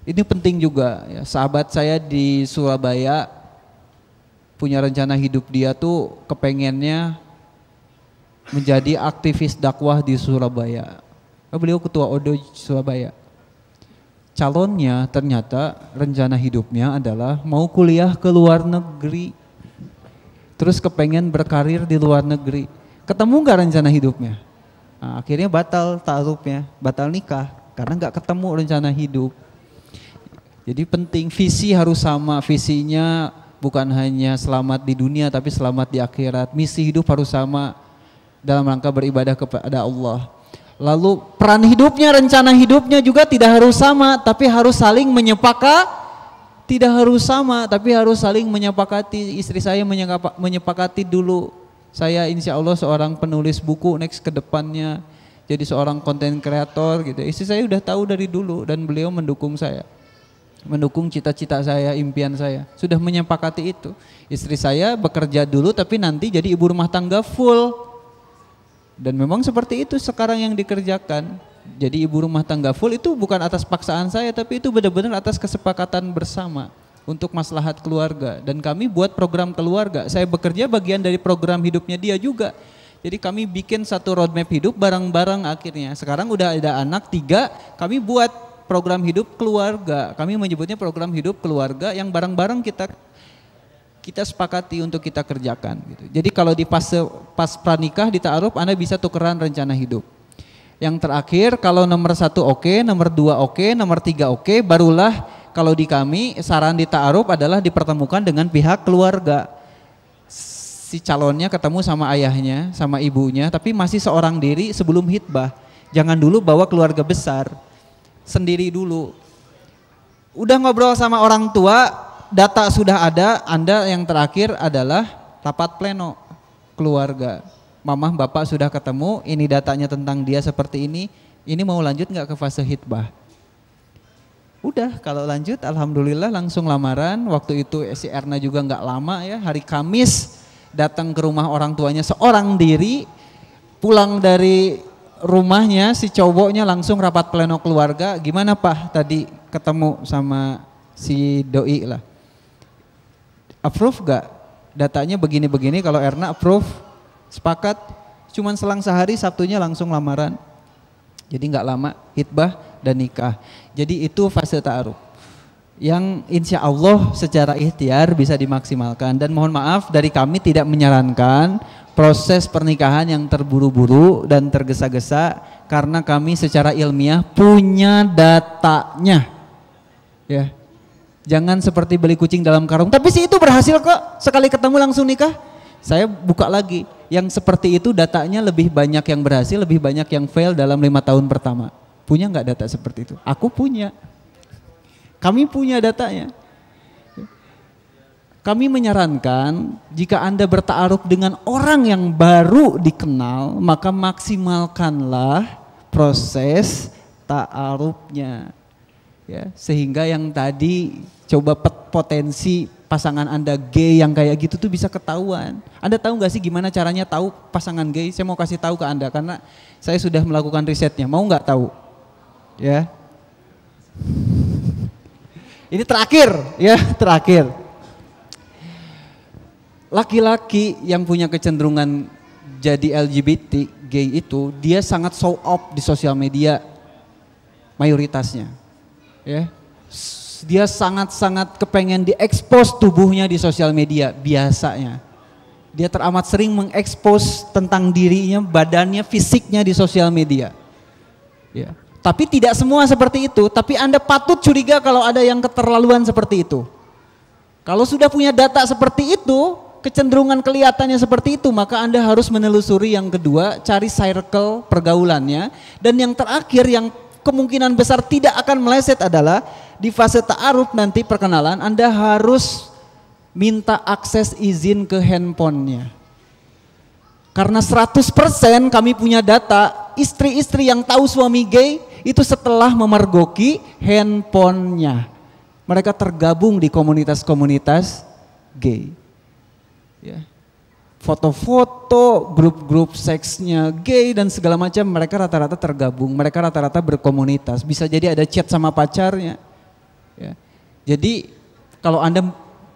Ini penting juga ya. Sahabat saya di Surabaya punya rencana hidup, dia tuh kepengennya menjadi aktivis dakwah di Surabaya. Beliau ketua ODO Surabaya. Calonnya ternyata rencana hidupnya adalah mau kuliah ke luar negeri. terus kepengen berkarir di luar negeri. Ketemu nggak rencana hidupnya? Nah, akhirnya batal ta'arufnya, batal nikah karena nggak ketemu rencana hidup. Jadi penting visi harus sama, visinya bukan hanya selamat di dunia tapi selamat di akhirat. Misi hidup harus sama dalam rangka beribadah kepada Allah. Lalu peran hidupnya, rencana hidupnya juga tidak harus sama tapi harus saling menyepakati. Tidak harus sama, tapi harus saling menyepakati. Istri saya menyepakati dulu. Saya insya Allah seorang penulis buku next ke depannya. Jadi seorang konten kreator gitu. Istri saya udah tahu dari dulu dan beliau mendukung saya. Mendukung cita-cita saya, impian saya. Sudah menyepakati itu. Istri saya bekerja dulu tapi nanti jadi ibu rumah tangga full. Dan memang seperti itu sekarang yang dikerjakan. Jadi ibu rumah tangga full itu bukan atas paksaan saya tapi itu benar-benar atas kesepakatan bersama untuk maslahat keluarga. Dan kami buat program keluarga. Saya bekerja bagian dari program hidupnya dia juga. Jadi kami bikin satu roadmap hidup bareng-bareng akhirnya. Sekarang udah ada anak 3, kami buat program hidup keluarga. Kami menyebutnya program hidup keluarga yang bareng-bareng kita sepakati untuk kita kerjakan gitu. Jadi kalau di pas pranikah di ta'aruf Anda bisa tukeran rencana hidup. Yang terakhir kalau nomor 1 oke, nomor 2 oke, nomor 3 oke, barulah kalau di kami saran di ta'aruf adalah dipertemukan dengan pihak keluarga. Si calonnya ketemu sama ayahnya, sama ibunya, tapi masih seorang diri sebelum hitbah. Jangan dulu bawa keluarga besar, sendiri dulu. Udah ngobrol sama orang tua, data sudah ada, Anda yang terakhir adalah rapat pleno keluarga. Mamah bapak sudah ketemu, ini datanya tentang dia seperti ini mau lanjut nggak ke fase hitbah? Udah, kalau lanjut alhamdulillah langsung lamaran. Waktu itu si Erna juga nggak lama ya, hari Kamis datang ke rumah orang tuanya seorang diri, pulang dari rumahnya si cowoknya langsung rapat pleno keluarga. Gimana Pak tadi ketemu sama si doi lah? Approve gak? Datanya begini-begini, kalau Erna approve. Sepakat, cuman selang sehari Sabtunya langsung lamaran. Jadi nggak lama hitbah dan nikah. Jadi itu fase ta'aruf yang insya Allah secara ikhtiar bisa dimaksimalkan. Dan mohon maaf dari kami tidak menyarankan proses pernikahan yang terburu-buru dan tergesa-gesa karena kami secara ilmiah punya datanya. Ya, jangan seperti beli kucing dalam karung. Tapi sih itu berhasil kok, sekali ketemu langsung nikah. Saya buka lagi. Yang seperti itu datanya lebih banyak yang berhasil, lebih banyak yang fail dalam 5 tahun pertama. Punya nggak data seperti itu? Aku punya. Kami punya datanya. Kami menyarankan jika Anda berta'aruf dengan orang yang baru dikenal, maka maksimalkanlah proses ta'arufnya. Ya, sehingga yang tadi coba potensi pasangan Anda gay yang kayak gitu tuh bisa ketahuan. Anda tahu nggak sih gimana caranya tahu pasangan gay? Saya mau kasih tahu ke Anda karena saya sudah melakukan risetnya. Mau nggak tahu? Ya. Ini terakhir, ya terakhir. Laki-laki yang punya kecenderungan jadi LGBT gay itu dia sangat show off di sosial media mayoritasnya. Ya. Dia sangat-sangat kepengen diekspos tubuhnya di sosial media biasanya. Dia teramat sering mengekspos tentang dirinya, badannya, fisiknya di sosial media. Ya. Tapi tidak semua seperti itu, tapi Anda patut curiga kalau ada yang keterlaluan seperti itu. Kalau sudah punya data seperti itu, kecenderungan kelihatannya seperti itu, maka Anda harus menelusuri yang kedua, cari circle pergaulannya. Dan yang terakhir yang kemungkinan besar tidak akan meleset adalah di fase ta'aruf nanti perkenalan Anda harus minta akses izin ke handphonenya. Karena 100% kami punya data istri-istri yang tahu suami gay itu setelah memergoki handphonenya. Mereka tergabung di komunitas-komunitas gay. Ya. Foto-foto, grup-grup seksnya gay dan segala macam, mereka rata-rata tergabung, mereka rata-rata berkomunitas. Bisa jadi ada chat sama pacarnya. Ya. Jadi kalau Anda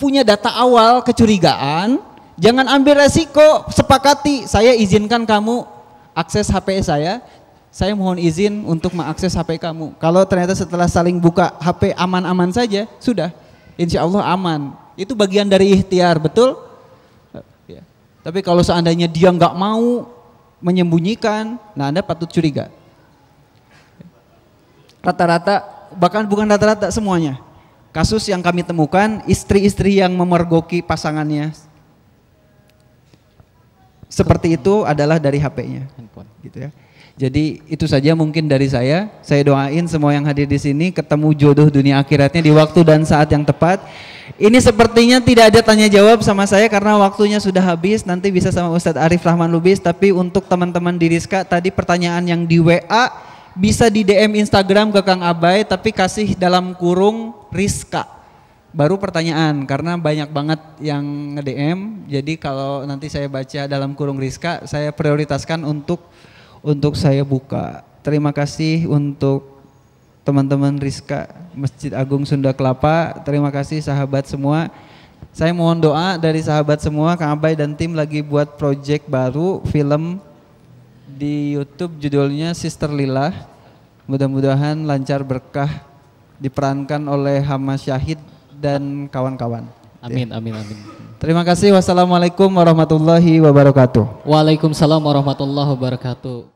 punya data awal kecurigaan, jangan ambil resiko, sepakati, saya izinkan kamu akses HP saya mohon izin untuk mengakses HP kamu. Kalau ternyata setelah saling buka HP aman-aman saja, sudah, insya Allah aman. Itu bagian dari ikhtiar, betul? Ya. Tapi kalau seandainya dia nggak mau menyembunyikan, nah Anda patut curiga. Rata-rata, bahkan bukan rata-rata semuanya. Kasus yang kami temukan, istri-istri yang memergoki pasangannya seperti itu adalah dari HP-nya. Gitu ya. Jadi itu saja mungkin dari saya. Saya doain semua yang hadir di sini ketemu jodoh dunia akhiratnya di waktu dan saat yang tepat. Ini sepertinya tidak ada tanya jawab sama saya karena waktunya sudah habis. Nanti bisa sama Ustadz Arif Rahman Lubis. Tapi untuk teman-teman di Rizka tadi pertanyaan yang di WA bisa di DM Instagram ke Kang Abai tapi kasih dalam kurung Rizka. Baru pertanyaan karena banyak banget yang nge-DM. Jadi kalau nanti saya baca dalam kurung Rizka saya prioritaskan untuk saya buka. Terima kasih untuk teman-teman Rizka Masjid Agung Sunda Kelapa. Terima kasih sahabat semua. Saya mohon doa dari sahabat semua. Kang Abai dan tim lagi buat project baru film di YouTube judulnya Sister Lillah. Mudah-mudahan lancar berkah, diperankan oleh Hama Syahid dan kawan-kawan. Amin, amin, amin. Terima kasih. Wassalamualaikum warahmatullahi wabarakatuh. Waalaikumsalam warahmatullahi wabarakatuh.